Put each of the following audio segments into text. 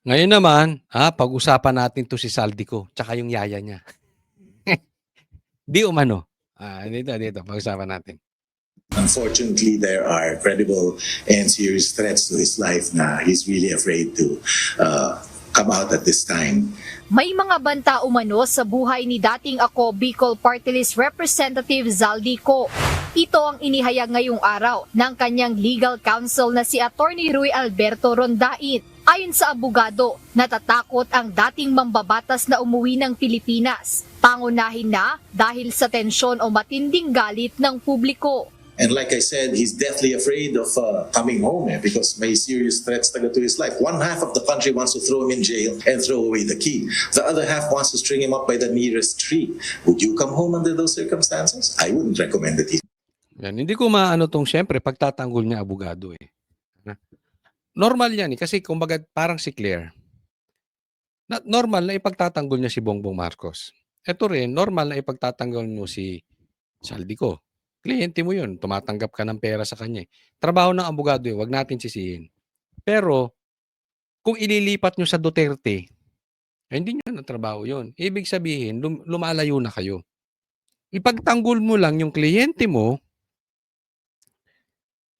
Ngayon naman, pag-usapan natin 'to si Saldico tsaka yung yaya niya. Di umano. Dito pag-usapan natin. Unfortunately, there are credible and serious threats to his life na he's really afraid to come out at this time. May mga banta umano sa buhay ni dating Ako Bicol Party List Representative Zaldico. Ito ang inihayag ngayong araw ng kanyang legal counsel na si Attorney Rui Alberto Rondain. Ayon sa abogado, natatakot ang dating mambabatas na umuwi ng Pilipinas. Pangunahin na dahil sa tensyon o matinding galit ng publiko. And like I said, he's deathly afraid of coming home because may serious threats to his life. One half of the country wants to throw him in jail and throw away the key. The other half wants to string him up by the nearest tree. Would you come home under those circumstances? I wouldn't recommend it. Yan, hindi ko maano tong siyempre pagtatanggol niya abogado eh. Normal yan eh, kasi kumbaga parang si Claire. Normal na ipagtatanggol niya si Bongbong Marcos. Ito rin, normal na ipagtatanggol mo si Saldico. Kliyente mo yun, tumatanggap ka ng pera sa kanya. Trabaho ng abogado yun, wag natin sisihin. Pero, kung ililipat nyo sa Duterte, hindi nyo na trabaho yun. Ibig sabihin, lumalayo na kayo. Ipagtanggol mo lang yung kliyente mo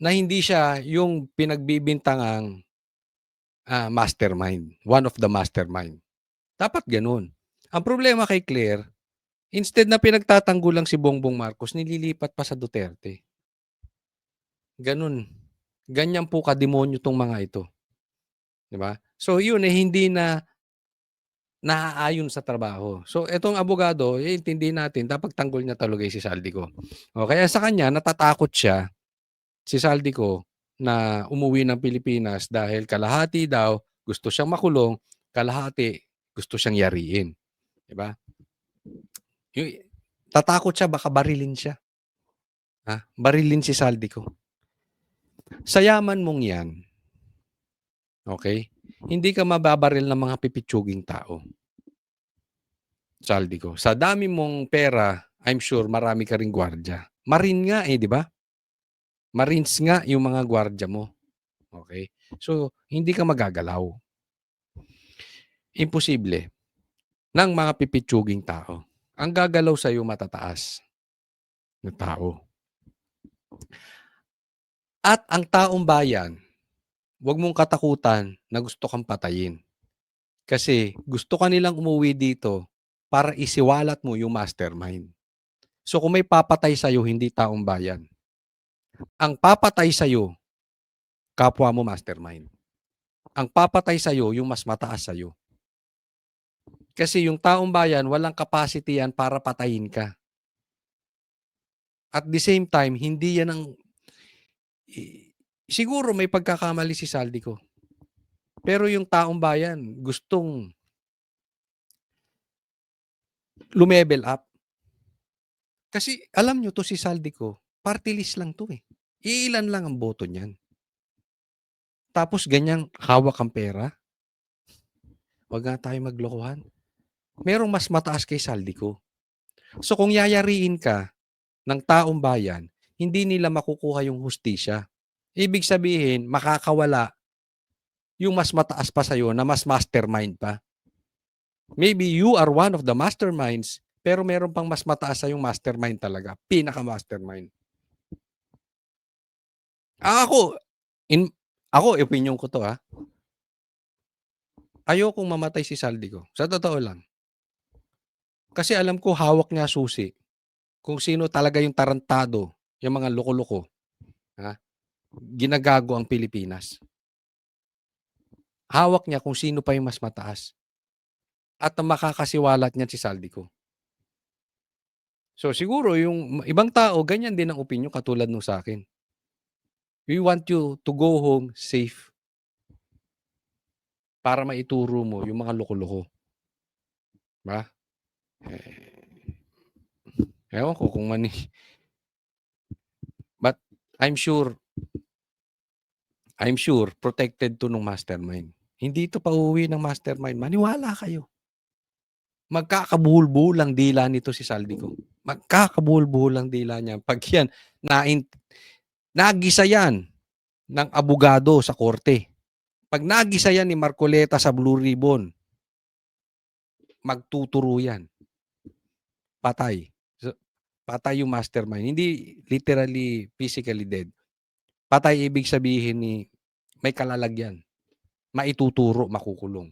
na hindi siya yung pinagbibintangang mastermind, one of the mastermind. Dapat ganun. Ang problema kay Claire, instead na pinagtatanggol lang si Bongbong Marcos, nililipat pa sa Duterte. Ganun. Ganyan po kademonyo tong mga ito. 'Di ba? So yun eh hindi na naaayon sa trabaho. So etong abogado, intindihin natin, dapat tanggol niya talaga si Saldico. O kaya sa kanya natatakot siya si Saldico na umuwi ng Pilipinas dahil kalahati daw gusto siyang makulong, kalahati gusto siyang yariin. 'Di ba? Tatakot siya baka barilin siya. Barilin si Saldico. Sa yaman mong 'yan. Okay? Hindi ka mababaril ng mga pipitsuging tao. Saldico. Sa dami mong pera, I'm sure marami ka ring gwardiya. Marine nga eh, di ba? Marines nga yung mga gwardiya mo. Okay? So, hindi ka magagalaw. Imposible ng mga pipitsuging tao. Ang gagalaw sa iyo matataas na tao. At ang taong bayan, huwag mong katakutan na gusto kang patayin. Kasi gusto ka nilang umuwi dito para isiwalat mo yung mastermind. So kung may papatay sa'yo, hindi taong bayan. Ang papatay sa'yo, kapwa mo mastermind. Ang papatay sa'yo, yung mas mataas sa'yo. Kasi yung taong bayan, walang capacity yan para patayin ka. At the same time, hindi yan ang... Siguro may pagkakamali si Saldico. Pero yung taong bayan, gustong lumevel up. Kasi alam nyo to si Saldico, party list lang to eh. Iilan lang ang boto niyan. Tapos ganyang hawak ang pera. Wag nga tayo maglokohan. Merong mas mataas kay Saldico. So kung yayariin ka ng taong bayan, hindi nila makukuha yung hustisya. Ibig sabihin, makakawala yung mas mataas pa sa'yo na mas mastermind pa. Maybe you are one of the masterminds, pero meron pang mas mataas sa yung mastermind talaga. Pinaka-mastermind. Ako, opinion ko to ayokong mamatay si Saldico. Sa totoo lang. Kasi alam ko hawak niya susi. Kung sino talaga yung tarantado, yung mga loko-loko. Ginagago ang Pilipinas. Hawak niya kung sino pa yung mas mataas. At makakasiwalat niya si Saldico. So siguro yung ibang tao, ganyan din ang opinion katulad nung sa akin. We want you to go home safe. Para maituro mo yung mga loko-loko. Ba? Ewan ko kung mani. But I'm sure protected to nung mastermind. Hindi ito pauwi ng mastermind. Maniwala kayo. Magkakabuhol-buhol ang dila nito si Saldico. Magkakabuhol-buhol ang dila niya. Pag yan, nagisa yan ng abogado sa korte. Pag nagisa yan ni Marcoleta sa Blue Ribbon, magtuturo yan. Patay. So, patay yung mastermind. Hindi literally, physically dead. Patay ibig sabihin ni may kalalagyan. Maituturo, makukulong.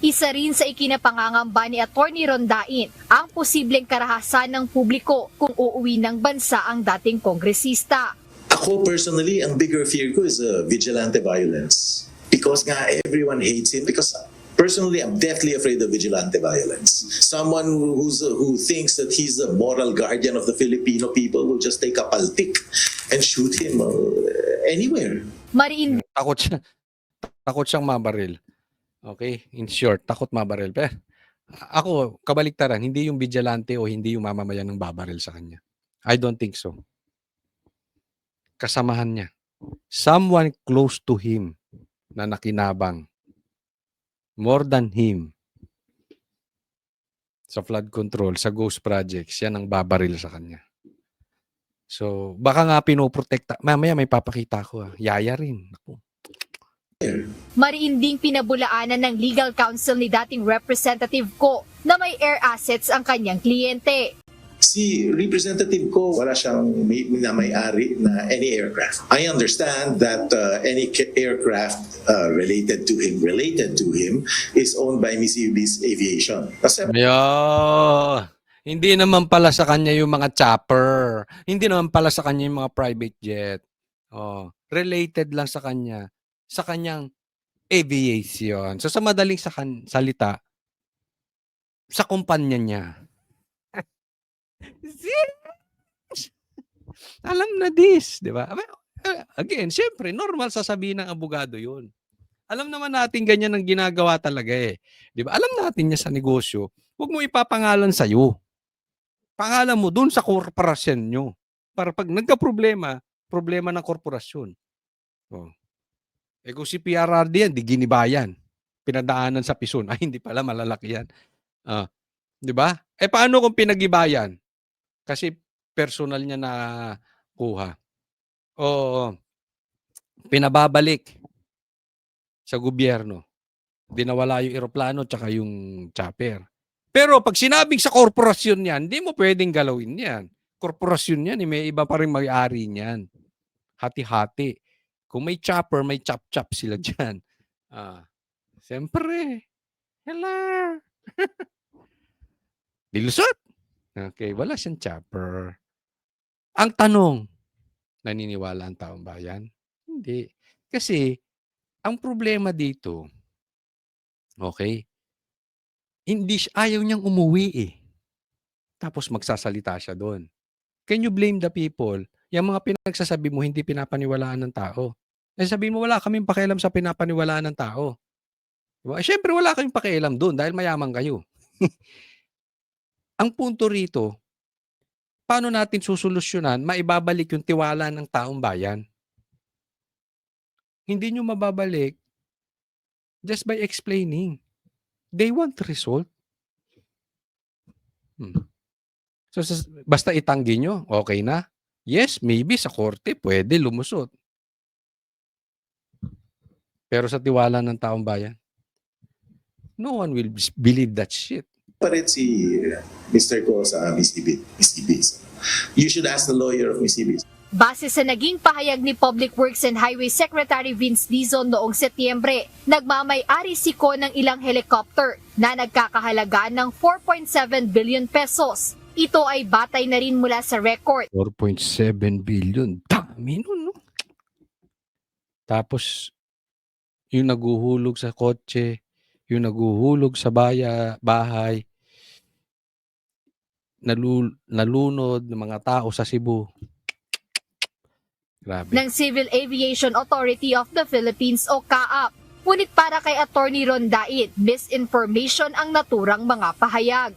Isa rin sa ikinapangangamba ni Attorney Rondain ang posibleng karahasan ng publiko kung uuwi ng bansa ang dating kongresista. Ako personally, ang bigger fear ko is vigilante violence. Because nga everyone hates him. Because personally, I'm deathly afraid of vigilante violence. Someone who thinks that he's the moral guardian of the Filipino people will just take a paltik and shoot him anywhere. Mariin Takot siyang mabaril. Okay? In short, takot mabaril. Pero ako, kabaliktaran, hindi yung vigilante o hindi yung mamamayan ng babaril sa kanya. I don't think so. Kasamahan niya. Someone close to him na nakinabang. More than him. Sa flood control, sa ghost projects, yan ang babaril sa kanya. So, baka nga pinoprotekta. Mamaya may papakita ko. Yaya rin. Ako. Mariin ding pinabulaanan ng legal counsel ni dating Representative Ko na may air assets ang kanyang kliyente. Si Representative Ko, wala siyang may-ari na any aircraft. I understand that any aircraft related to him is owned by Mitsubishi Aviation. Kasi Hindi naman pala sa kanya yung mga chopper. Hindi naman pala sa kanya yung mga private jet. Related lang sa kanya. Sa kanyang aviation. So sa madaling salita, sa kumpanya niya. Alam na this, di ba? Again, syempre, normal sasabihin ng abogado yun. Alam naman natin ganyan ang ginagawa talaga eh. Di ba? Alam natin niya sa negosyo, huwag mo ipapangalan sa'yo. Pangalan mo dun sa korporasyon nyo. Para pag nagka-problema, problema ng korporasyon. Kung si PRRD yan, di ginibayan. Pinadaanan sa pison. Ay, hindi pala, malalaki yan. Di ba? Paano kung pinagibayan? Kasi personal niya na kuha. O pinababalik sa gobyerno. Dinawala yung eroplano tsaka yung chopper. Pero pag sinabing sa korporasyon yan, hindi mo pwedeng galawin yan. Korporasyon yan, may iba pa rin may-ari niyan. Hati-hati. Kung may chopper, may chop-chop sila dyan. Siyempre. Hello. Dilusot. Okay, wala siyang chopper. Ang tanong, naniniwala ang taong bayan? Hindi. Kasi, ang problema dito, okay, ayaw niyang umuwi eh. Tapos magsasalita siya doon. Can you blame the people? Yung mga pinagsasabi mo, hindi pinapaniwalaan ng tao. Sabihin mo, wala kaming pakialam sa pinapaniwalaan ng tao. Diba? Siyempre, wala kaming pakialam doon dahil mayaman kayo. Ang punto rito, paano natin susolusyonan, maibabalik yung tiwala ng taong bayan? Hindi nyo mababalik just by explaining. They want result. So, basta itanggi nyo, okay na? Yes, maybe sa korte, pwede lumusot. Pero sa tiwala ng taong bayan, no one will believe that shit. pa rin si Mr. Ko sa Mitsubishi. You should ask the lawyer of Mitsubishi. Base sa naging pahayag ni Public Works and Highway Secretary Vince Dizon noong Setyembre, nagmamay-ari si Ko ng ilang helicopter na nagkakahalaga ng 4.7 billion pesos. Ito ay batay na rin mula sa record. 4.7 billion. Dami nun, no? Tapos, yung naguhulog sa kotse, yung naguhulog sa bahay, nalunod ng mga tao sa Cebu. Grabe. Ng Civil Aviation Authority of the Philippines o CAAP. Ngunit para kay Attorney Rondain, misinformation ang naturang mga pahayag.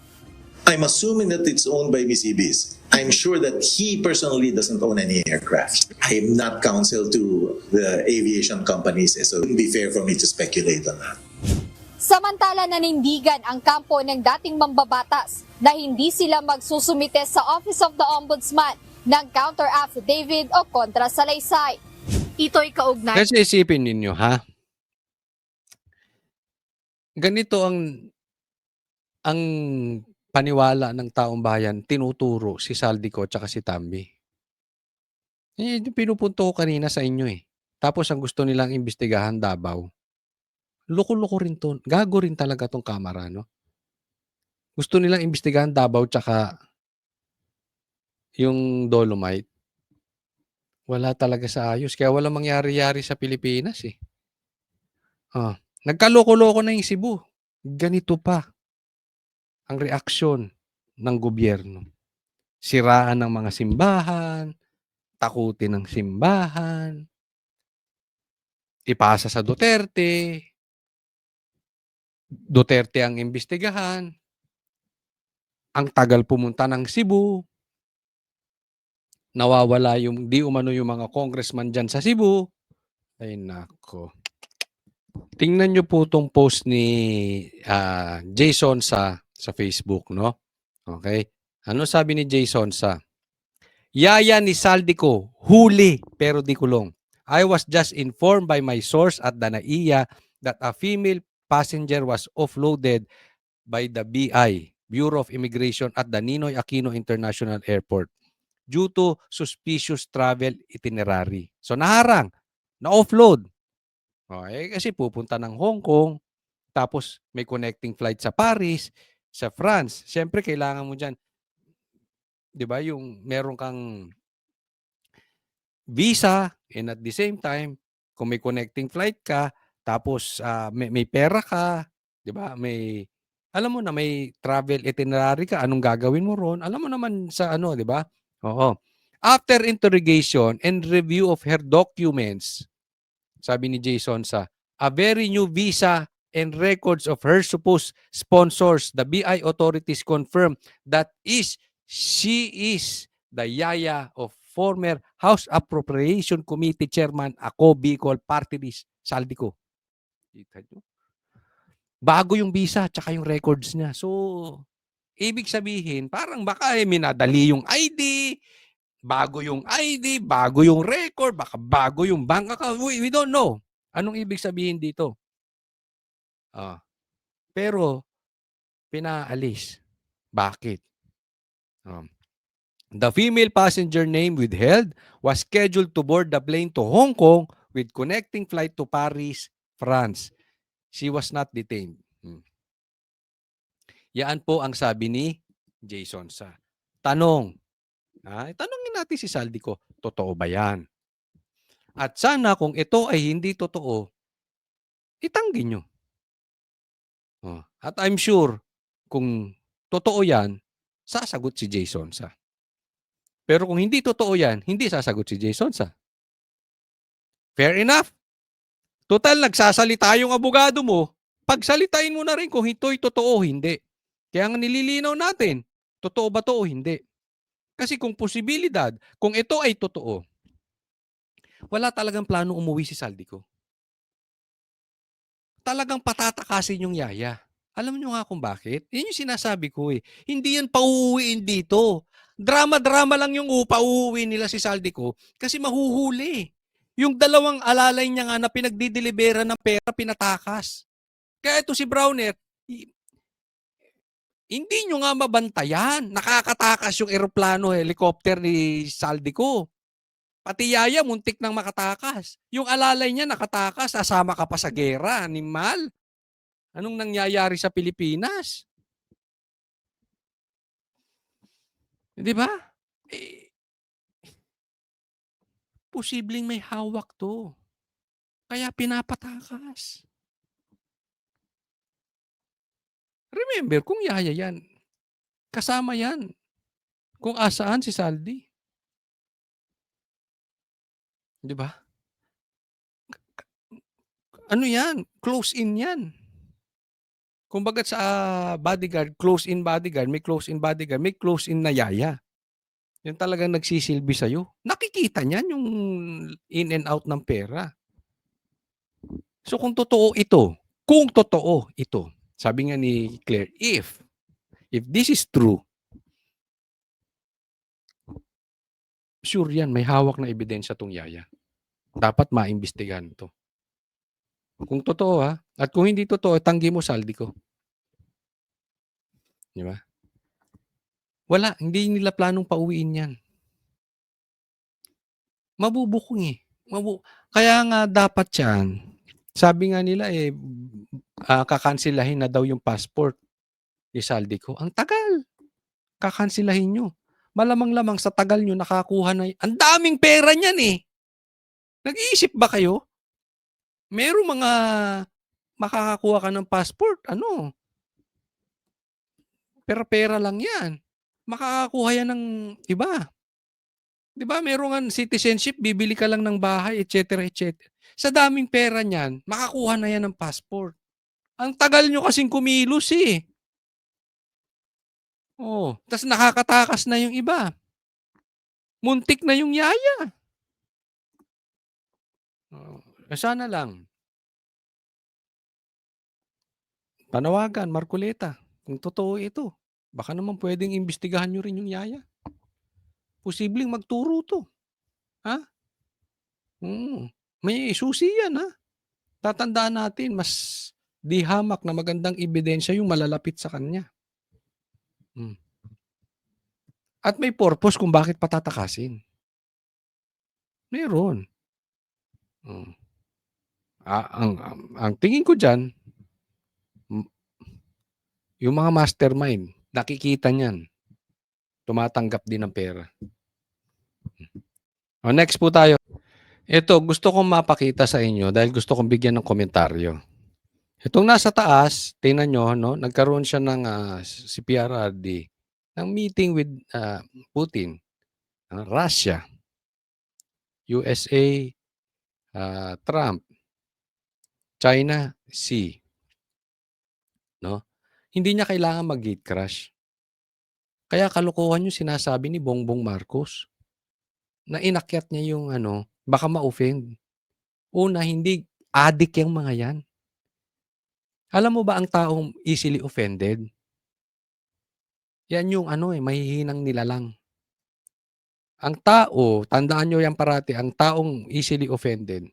I'm assuming that it's owned by Mitsubishi. I'm sure that he personally doesn't own any aircraft. I'm not counsel to the aviation companies, so it wouldn't be fair for me to speculate on that. Samantala nanindigan ang kampo ng dating mambabatas na hindi sila magsusumite sa Office of the Ombudsman ng counter affidavit o kontra salaysay. Ito'y kaugnay. Kasi isipin ninyo, ha? ganito ang paniwala ng taong bayan, tinuturo si Saldico tsaka si Tamby. Yung pinupunto ko kanina sa inyo, eh. Tapos ang gusto nilang imbestigahan Davao. Loko-loko rin 'to, gago rin talaga 'tong Kamara 'no. Gusto nilang imbestigahan Davao tsaka yung Dolomite. Wala talaga sa ayos kaya walang mangyari-yari sa Pilipinas, eh. Oh, nagkaloko-loko na yung Cebu, ganito pa ang reaksyon ng gobyerno. Siraan ng mga simbahan, takutin ng simbahan, ipasa sa Duterte, Duterte ang imbestigahan, ang tagal pumunta ng Cebu, nawawala yung di umano yung mga congressman diyan sa Cebu. Ay naku. Tingnan niyo po 'tong post ni, Jason sa Facebook 'no, okey. Ano sabi ni Jason sa "Yaya ni Saldico huli pero di kulong. I was just informed by my source at the NAIA that a female passenger was offloaded by the BI, Bureau of Immigration at the Ninoy Aquino International Airport due to suspicious travel itinerary." So naharang, na-offload. Oh, eh, kasi pupunta ng Hong Kong, tapos may connecting flight sa Paris, sa France. Siyempre kailangan mo diyan, 'di ba, yung meron kang visa and at the same time, kung may connecting flight ka, tapos, may pera ka, 'di ba, alam mo na may travel itinerary ka, anong gagawin mo ro'n, alam mo naman sa ano, 'di ba? Oo. After interrogation and review of her documents, sabi ni Jason sa "A very new visa and records of her supposed sponsors, the BI authorities confirm that she is the yaya of former House Appropriation Committee Chairman Ako Bicol Party List Saldico." Kita niyo? Bago yung visa tsaka yung records niya. So, ibig sabihin parang baka, minadali yung ID, bago yung record, baka bago yung bank account, we don't know. Anong ibig sabihin dito? Oh, pero pinaalis. Bakit? Oh. The female passenger name withheld was scheduled to board the plane to Hong Kong with connecting flight to Paris, France. She was not detained. Yan po ang sabi ni Jason sa tanong. Tanungin natin si Saldico, totoo ba yan? At sana kung ito ay hindi totoo, itanggi nyo. Oh, at I'm sure kung totoo yan, sasagot si Jason sa. Pero kung hindi totoo yan, hindi sasagot si Jason sa. Fair enough. Total, nagsasalita yung abogado mo, pagsalitain mo na rin kung ito'y totoo o hindi. Kaya nga nililinaw natin, totoo ba to o hindi. Kasi kung posibilidad, kung ito ay totoo, wala talagang plano umuwi si Saldico. Talagang patatakasin yung yaya. Alam niyo nga kung bakit? Yun yung sinasabi ko, eh. Hindi yan pauuwiin dito. Drama-drama lang yung pauuwi nila si Saldico kasi mahuhuli. Yung dalawang alalay niya nga na pinagdidelibera ng pera, pinatakas. Kaya ito si Browner, hindi nyo nga mabantayan. Nakakatakas yung eroplano, helicopter ni Saldico. Pati yaya, muntik nang makatakas. Yung alalay niya nakatakas, asama ka pa sa gera, animal. Anong nangyayari sa Pilipinas? Di ba? Eh, posibleng may hawak to. Kaya pinapatakas. Remember, kung yaya yan, kasama yan. Kung asaan si Saldi. Di ba? Ano yan? Close in yan. Kumbaga sa bodyguard, close-in bodyguard, may close-in bodyguard, may close-in na yaya. Yung talagang nagsisilbi sa'yo. Nakikita niyan yung in and out ng pera. So kung totoo ito, sabi nga ni Claire, if this is true, sure yan, may hawak na ebidensya tong yaya. Dapat maimbestigahan to. Kung totoo at kung hindi totoo, tanggi mo saldi ko. Di ba? Wala, hindi nila planong pauwiin yan. Mabubukong kaya nga dapat yan, sabi nga nila kakansilahin na daw yung passport ni Saldico. Ang tagal. Kakansilahin nyo. Malamang-lamang sa tagal nyo nakakuha na ang daming pera niyan eh. Nag-iisip ba kayo? Merong mga makakakuha ka ng passport, pera-pera lang yan. Makakakuha yan ng iba. Di ba? Merong citizenship, bibili ka lang ng bahay, etc. etc. Sa daming pera niyan, makakuha na yan ng passport. Ang tagal nyo kasing kumilos eh. Oh, tas nakakatakas na yung iba. Muntik na yung yaya. Sana lang. Panawagan, Marcoleta, kung totoo ito, baka naman pwedeng imbestigahan nyo rin yung yaya. Posibleng magturo to. May susi yan Tatandaan natin, mas di hamak na magandang ebidensya yung malalapit sa kanya. At may purpose kung bakit patatakasin. Meron. Ang tingin ko dyan, yung mga mastermind, nakikita niyan, tumatanggap din ng pera. Next po tayo. Ito, gusto kong mapakita sa inyo dahil gusto kong bigyan ng komentaryo. Itong nasa taas, tingnan nyo, nagkaroon siya ng si PRRD ng meeting with Putin, Russia, USA, Trump, China, Xi. Hindi niya kailangan mag-gate crash. Kaya kalokohan yung sinasabi ni Bongbong Marcos na inakyat niya yung baka ma-offend. Una, hindi adik yung mga yan. Alam mo ba ang taong easily offended? Yan yung mahihinang nilalang. Ang tao, tandaan nyo yan parati, ang taong easily offended,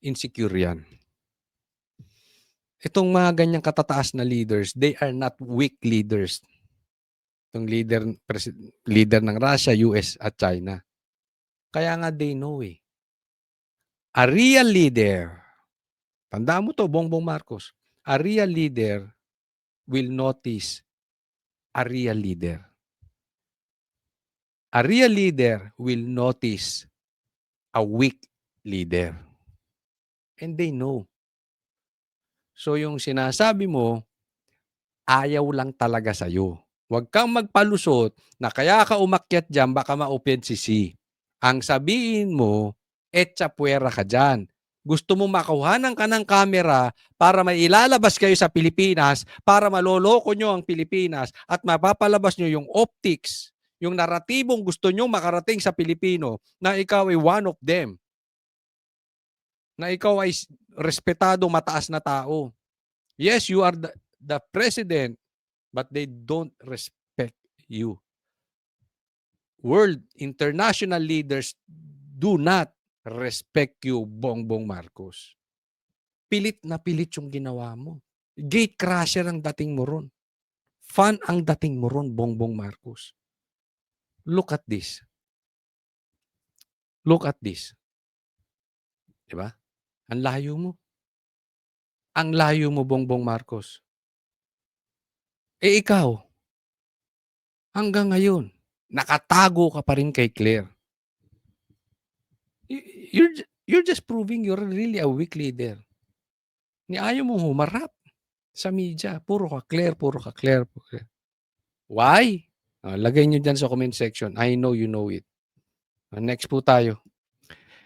insecure yan. Itong mga ganyang katataas na leaders, they are not weak leaders. Itong leader ng Russia, US at China. Kaya nga they know A real leader, tandaan mo to, Bongbong Marcos, a real leader will notice a real leader. A real leader will notice a weak leader. And they know. So yung sinasabi mo, ayaw lang talaga sa'yo. Huwag kang magpalusot na kaya ka umakyat dyan, baka ma-offend si C. Ang sabihin mo, etsa puwera ka dyan. Gusto mo makuhanan ka ng kamera para may ilalabas kayo sa Pilipinas, para maloloko nyo ang Pilipinas at mapapalabas nyo yung optics, yung naratibong gusto nyo makarating sa Pilipino na ikaw ay one of them. Na ikaw ay respetado, mataas na tao. Yes, you are the president, but they don't respect you. World, international leaders do not respect you, Bongbong Marcos. Pilit na pilit yung ginawa mo. Gate crasher ang dating mo ron. Fan ang dating mo ron, Bongbong Marcos. Look at this. Look at this. Diba? Ang layo mo. Ang layo mo, Bongbong Marcos. Ikaw, hanggang ngayon, nakatago ka pa rin kay Claire. You're just proving you're really a weak leader. Ni ayaw mong humarap sa media. Puro ka Claire, puro ka Claire. Why? Lagay nyo dyan sa comment section. I know you know it. Next po tayo.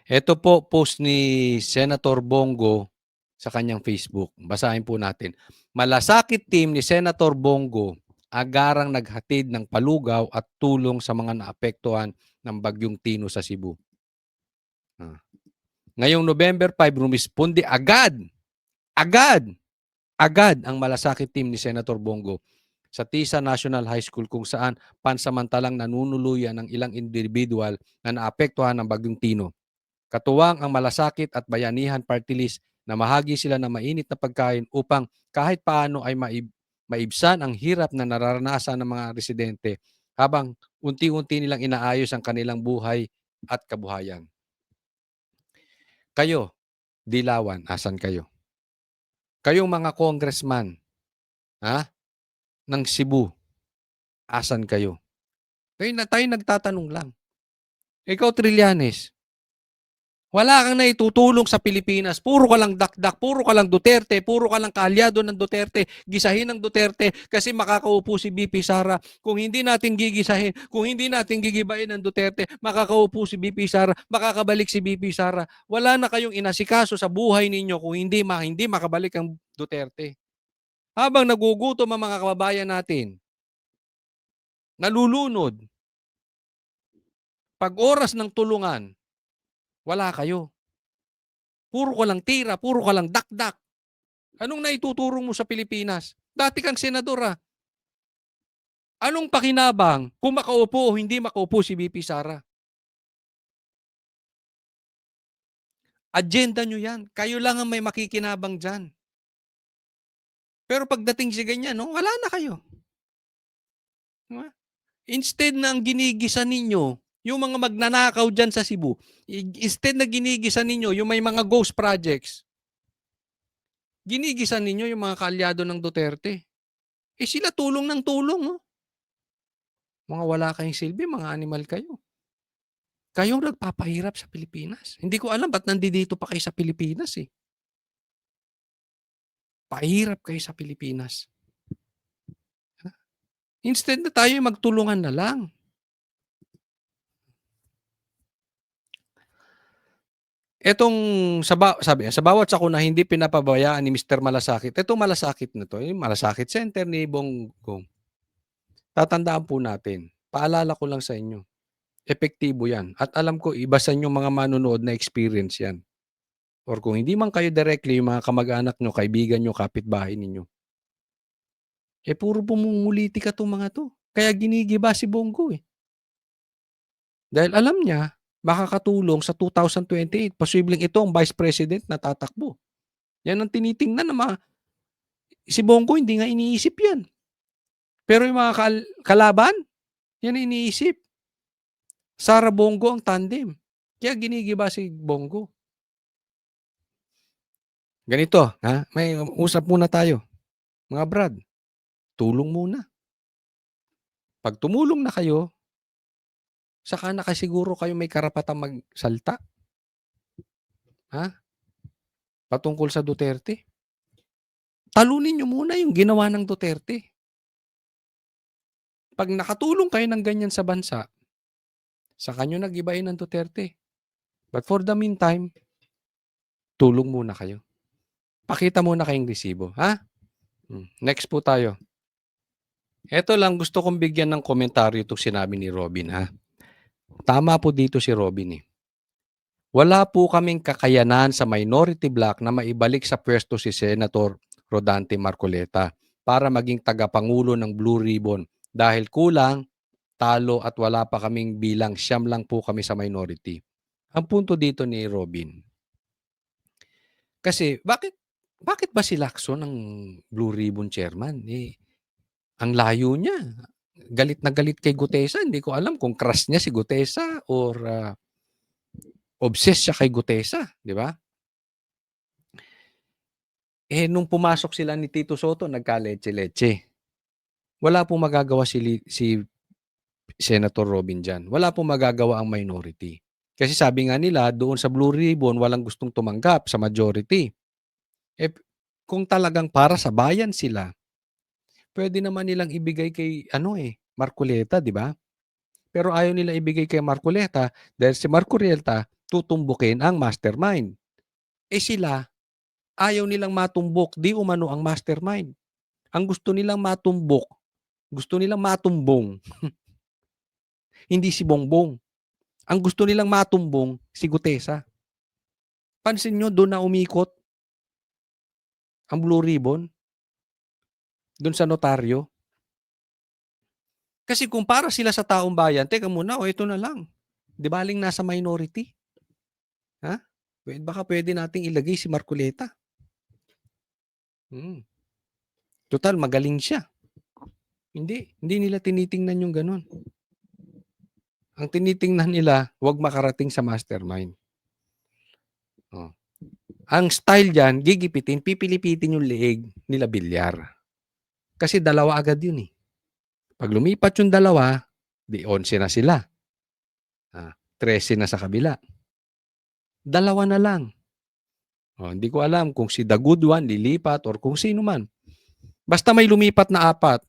Ito po post ni Senator Bongo sa kanyang Facebook. Basahin po natin. Malasakit team ni Senator Bongo agarang naghatid ng palugaw at tulong sa mga naapektuhan ng Bagyong Tino sa Cebu. Ngayong November 5, rumisponde agad ang malasakit team ni Senator Bongo sa Tisa National High School kung saan pansamantalang nanunuluyan ng ilang individual na naapektuhan ng Bagyong Tino. Katuwang ang Malasakit at Bayanihan Party List na mahagi sila ng mainit na pagkain upang kahit paano ay maibsan ang hirap na nararanasan ng mga residente habang unti-unti nilang inaayos ang kanilang buhay at kabuhayan. Kayo, Dilawan, asan kayo? Kayong mga congressman, ng Cebu, asan kayo? Tayo nagtatanong lang. Ikaw, Trillanes, wala kang naitutulong sa Pilipinas. Puro ka lang dakdak, puro ka lang Duterte, puro ka lang kaalyado ng Duterte, gisahin ng Duterte kasi makakaupo si BP Sara. Kung hindi natin gigisahin, kung hindi natin gigibain ng Duterte, makakaupo si BP Sara, makakabalik si BP Sara. Wala na kayong inasikaso sa buhay ninyo kung hindi makabalik ang Duterte. Habang nagugutom ang mga kababayan natin, nalulunod, pag oras ng tulungan, wala kayo. Puro ka lang tira, puro ka lang dakdak. Anong naituturo mo sa Pilipinas? Dati kang senador. Anong pakinabang kung makaupo o hindi makaupo si BP Sara? Agenda nyo yan. Kayo lang ang may makikinabang dyan. Pero pagdating sa ganyan, wala na kayo. Diba? Instead na ang ginigisa ninyo, yung mga magnanakaw dyan sa Cebu, instead na ginigisa ninyo yung may mga ghost projects, ginigisan ninyo yung mga kaalyado ng Duterte. Sila tulong ng tulong. Mga wala kayong silbi, mga animal kayo. Kayong nagpapahirap sa Pilipinas. Hindi ko alam ba't nandito pa kayo sa Pilipinas eh. Pahirap kayo sa Pilipinas. Instead na tayo magtulungan na lang. Etong sa bawat sakuna hindi pinapabayaan ni Mr. Malasakit. Etong Malasakit na to, yung Malasakit Center ni Bongbong. Tatandaan po natin. Paalala ko lang sa inyo. Epektibo yan. At alam ko, iba sa inyong mga manonood na experience yan. Or kung hindi man kayo directly, yung mga kamag-anak nyo, kaibigan nyo, kapitbahay ninyo. Puro pumunguliti ka itong mga to. Kaya ginigiba si Bongo eh. Dahil alam niya, makakatulong sa 2028. Posibleng ito ang vice president na tatakbo. Yan ang tinitingnan na si Bongo hindi nga iniisip yan. Pero yung mga kalaban, yan iniisip. Sara Bongo ang tandem. Kaya ginigiba si Bongo. Ganito, may usap muna tayo. Mga brad, tulong muna. Pag tumulong na kayo, saka nakasiguro kayo may karapatang magsalta. Patungkol sa Duterte. Talunin nyo muna yung ginawa ng Duterte. Pag nakatulong kayo ng ganyan sa bansa, saka nyo nag-ibain ng Duterte. But for the meantime, tulong muna kayo. Pakita muna kayong resibo. Next po tayo. Ito lang gusto kong bigyan ng komentaryo itong sinabi ni Robin. Tama po dito si Robin eh. Wala po kaming kakayanan sa minority bloc na maibalik sa pwesto si Senator Rodante Marcoleta para maging tagapangulo ng Blue Ribbon dahil kulang, talo at wala pa kaming bilang, siyam lang po kami sa minority. Ang punto dito ni Robin, kasi bakit ba si Lacson ang Blue Ribbon chairman? Ang layo niya. Galit na galit kay Gutesa. Hindi ko alam kung crush niya si Gutesa or obsessed siya kay Gutesa. Di ba? Nung pumasok sila ni Tito Soto, nagka-leche-leche. Wala pong magagawa si Senator Robin dyan. Wala pong magagawa ang minority. Kasi sabi nga nila, doon sa Blue Ribbon, walang gustong tumanggap sa majority. Kung talagang para sa bayan sila, pwede naman nilang ibigay kay Marcoleta, di ba? Pero ayaw nila ibigay kay Marcoleta dahil si Marcoleta tutumbukin ang mastermind. Sila, ayaw nilang matumbok, di umano ang mastermind. Ang gusto nilang matumbok, gusto nilang matumbong. Hindi si Bongbong. Ang gusto nilang matumbong, si Gutesa. Pansin nyo, doon na umikot ang Blue Ribbon. Doon sa notaryo. Kasi kung para sila sa taong bayan, teka muna, ito na lang. Di baling nasa minority. Ha? Baka pwede nating ilagay si Marcoleta. Total magaling siya. Hindi nila tinitingnan yung gano'n. Ang tinitingnan nila, huwag makarating sa mastermind. Oh. Ang style diyan, gigipitin, pipilipitin yung leeg nila Villar. Kasi dalawa agad yun eh. Pag lumipat yung dalawa, di 11 na sila. 13 na sa kabila. Dalawa na lang. Hindi ko alam kung si The Good One lilipat or kung sino man. Basta may lumipat na 4.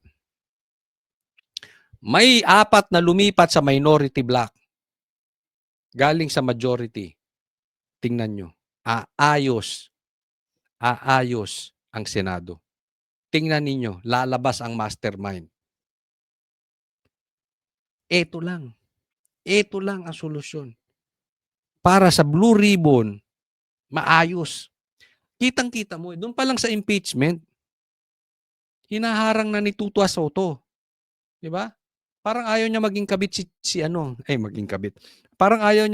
May 4 na lumipat sa minority block. Galing sa majority. Tingnan nyo. Aayos ang Senado. Tingnan ninyo, lalabas ang mastermind. Ito lang ang solusyon. Para sa Blue Ribbon, maayos. Kitang-kita mo, doon pa lang sa impeachment, hinaharang na ni Tutua Soto. Di ba? Parang ayaw niya maging kabit maging kabit. Parang ayaw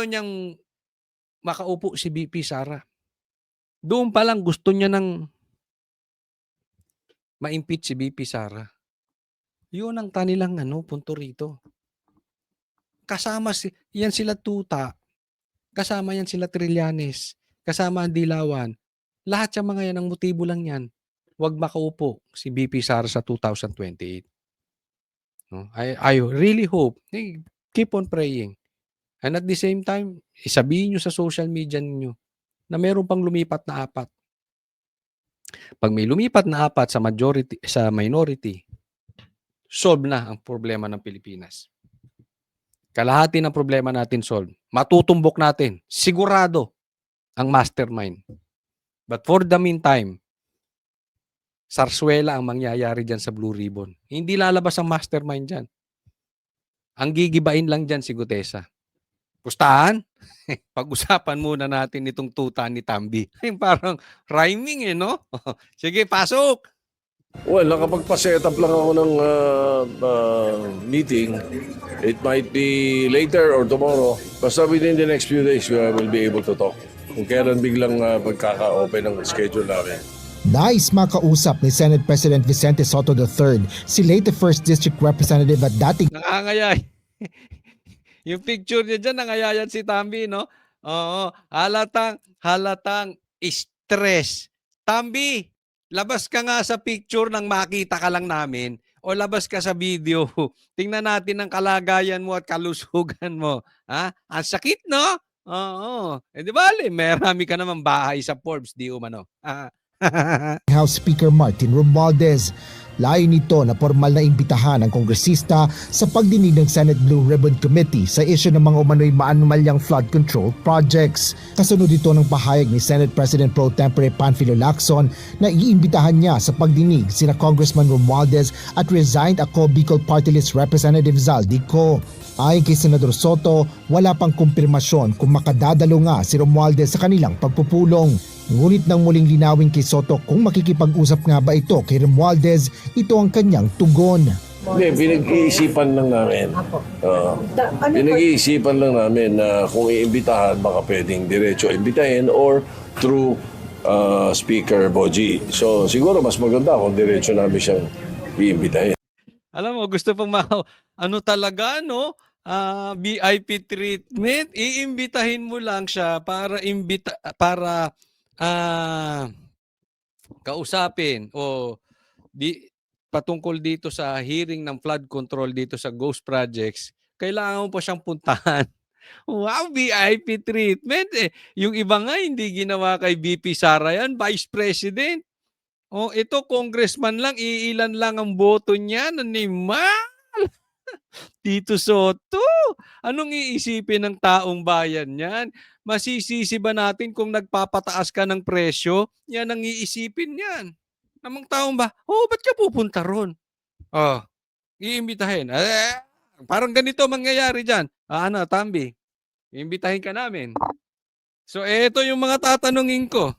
niyang makaupo si VP Sara. Doon pa lang gusto niya nang ma-impeach si VP Sara. Yun ang kanilang punto rito. Kasama yan sila Tuta, kasama yan sila Trillanes, kasama ang Dilawan. Lahat yung mga yan, ang motibo lang yan. Huwag makaupo si VP Sara sa 2028. No? I really hope, keep on praying. And at the same time, isabihin nyo sa social media ninyo na meron pang lumipat na 4. Pag may lumipat na 4 sa minority, solve na ang problema ng Pilipinas. Kalahati ng problema natin solve. Matutumbok natin. Sigurado ang mastermind. But for the meantime, sarswela ang mangyayari dyan sa Blue Ribbon. Hindi lalabas ang mastermind dyan. Ang gigibain lang dyan si Gutesa. Pustahan? Pag-usapan muna natin itong tuta ni Tambi. Parang rhyming no? Sige, pasok! Well, nakapagpa-set up lang ako ng meeting. It might be later or tomorrow. Basta within the next few days, we will be able to talk. Kung kailan biglang magkaka-open ang schedule namin. Nais makausap ni Senate President Vicente Soto III, si late 1st District Representative at dating Nangangayay. Yung picture niya dyan, nangayayan si Tambi, no? Oo, halatang stress. Tambi, labas ka nga sa picture nang makita ka lang namin o labas ka sa video. Tingnan natin ang kalagayan mo at kalusugan mo. Ha? Ang sakit, no? Oo. Di ba, marami ka naman bahay sa Forbes, di umano. House Speaker Martin Romualdez. Layo nito na formal na imbitahan ang kongresista sa pagdinig ng Senate Blue Ribbon Committee sa issue ng mga umano'y maanumalyang flood control projects. Kasunod ito ng pahayag ni Senate President Pro Tempore Panfilo Lacson na iimbitahan niya sa pagdinig sina Congressman Romualdez at resigned ako Bicol Party List Representative Zaldico. Ayon kay Senador Soto, wala pang kumpirmasyon kung makadadalo nga si Romualdez sa kanilang pagpupulong. Ngunit nang muling linawin kay Soto kung makikipag-usap nga ba ito kay Romualdez, ito ang kanyang tugon. Hindi, pinag-iisipan lang namin. Pinag-iisipan lang namin na kung iimbitahan, baka pwedeng diretso imbitahin or through Speaker Boji. So siguro mas maganda kung diretso namin siyang iimbitahin. Alam mo, gusto pang talaga, no? VIP treatment, iimbitahin mo lang siya para kausapin o patungkol dito sa hearing ng flood control dito sa Ghost Projects, kailangan mo pa siyang puntahan. Wow, VIP treatment eh. Yung iba nga hindi ginawa kay VP Sara yan, Vice President. Ito congressman lang, iilan lang ang boto niya, animal. Tito Soto, anong iisipin ng taong bayan niyan? Masisisi ba natin kung nagpapataas ka ng presyo? Yan ang iisipin niyan. Namang taong ba? Ba't ka pupunta ron? Iimbitahin. Parang ganito mangyayari dyan. Tambi, iimbitahin ka namin. So, eto yung mga tatanungin ko.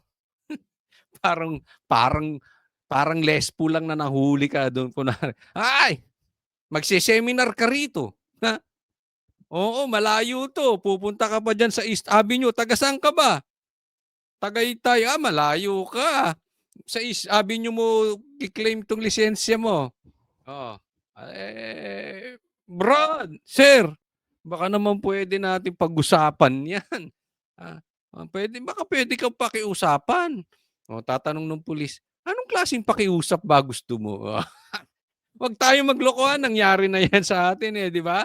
parang lespo lang na nahuli ka doon. Ay! Magse-seminar ka rito. Ha? Oo, malayo 'to. Pupunta ka pa diyan sa East Avenue. Taga saan ka ba? Tagaytay. Malayo ka. Sa East Avenue mo i-claim 'tong lisensya mo. Oo. Brad, sir, baka naman puwede nating pag-usapan 'yan. Ah, baka puwede kang pakiusapan. Tatanong nung pulis, "Anong klaseng pakiusap ba gusto mo?" Wag tayong maglokohan, nangyari na 'yan sa atin, eh, 'di ba?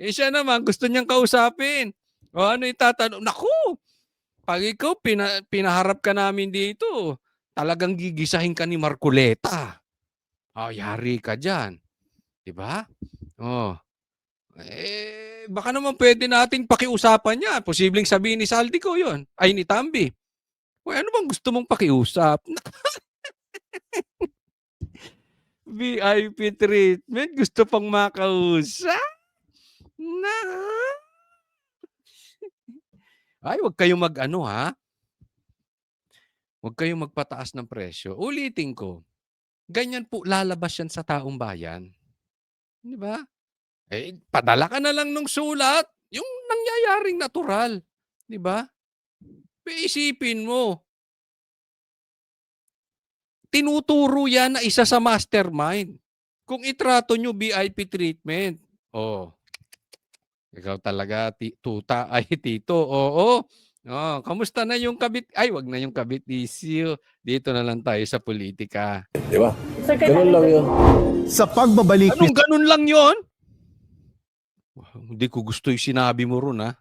Siya naman gusto niyang kausapin. Ano itatanong, naku, 'pag ikaw pinaharap ka namin dito, talagang gigisahin ka ni Marcoleta. Yari ka diyan, 'di ba? Oh, baka naman puwede nating pakiusapan 'yan. Posibleng sabihin ni Saldico 'yun, ay ni Tambi. "Uy, ano bang gusto mong pakiusap?" VIP treatment, gusto pang makausap? Naku. Wag kayong mag-ano, ha, wag kayong magpataas ng presyo. Ulitin ko, ganyan po lalabas yan sa taong bayan, 'di ba? Padala ka na lang ng sulat, yung nangyayaring natural, 'di ba? Isipin mo, tinuturo yan na isa sa mastermind. Kung itrato niyo VIP treatment, ikaw talaga tuta ay tito, oo. Kamusta na yung kabit, ay wag na yung kabit issue. Dito na lang tayo sa politika. Di ba? Ganun lang yun. Sa pagbabalik ni Anong ganun lang yon? Hindi ko gusto yung sinabi mo ron, ha?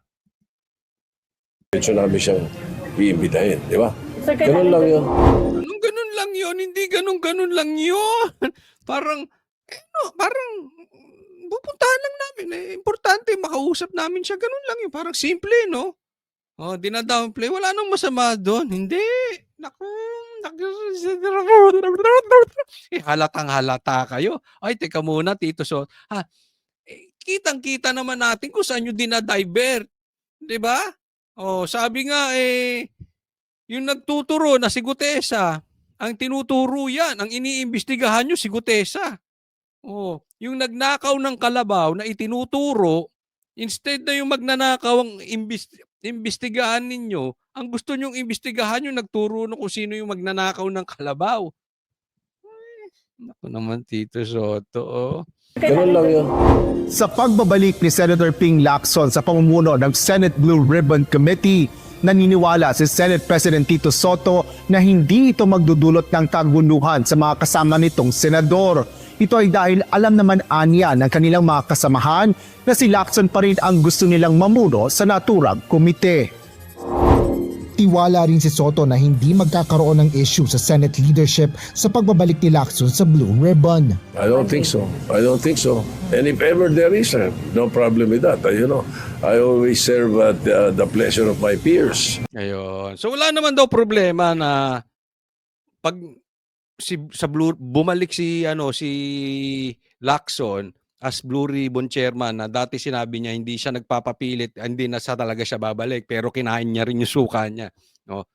Diretso namin siyang iimbitahin. Di ba? Ganun lang yun. Anong ganun lang yon? Hindi ganun lang yon. Parang, parang pupuntahan lang namin. Importante, makausap namin siya. Ganun lang yun. Parang simple, no? Dinadownplay. Wala nang masama doon. Hindi. Naku. Halatang halata kayo. Ay, teka muna, Tito So. Kitang-kita naman natin kung saan yung dinadivert. 'Di ba? Sabi nga, yung nagtuturo na si Gutesa, ang tinuturo yan, ang iniimbestigahan nyo si Gutesa. Yung nagnakaw ng kalabaw na itinuturo, instead na yung magnanakaw ang imbestigahan ninyo, ang gusto nyong imbestigahan yung nagturo na kung sino yung magnanakaw ng kalabaw. Naku naman, Tito Soto, Ganun lang yun. Sa pagbabalik ni Senator Ping Lacson sa pamumuno ng Senate Blue Ribbon Committee, naniniwala si Senate President Tito Soto na hindi ito magdudulot ng tagunuhan sa mga kasama nitong senador. Ito ay dahil alam naman anya ng kanilang mga kasamahan na si Lacson pa rin ang gusto nilang mamuno sa naturang komite. Tiwala rin si Soto na hindi magkakaroon ng issue sa Senate leadership sa pagbabalik ni Lacson sa Blue Ribbon. I don't think so. I don't think so. And if ever there is, no problem with that. I always serve at the pleasure of my peers. ayun. So wala naman daw problema na pag bumalik si Lacson as Blue Ribbon Chairman, na dati sinabi niya hindi siya nagpapapilit, hindi na talaga siya babalik, pero kinain niya rin yung suka niya, no?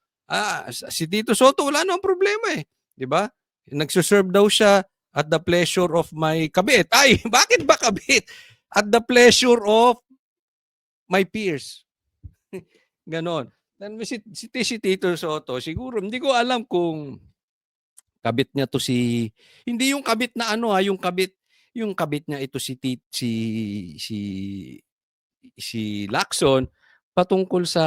Si Tito Soto wala namang problema, 'di ba? Nagse-serve daw siya at the pleasure of my kabit. Ay, bakit ba kabit? At the pleasure of my peers. Ganon. Si Tito Soto, siguro, hindi ko alam kung kabit niya to hindi yung kabit na yung kabit niya ito si Lacson, patungkol sa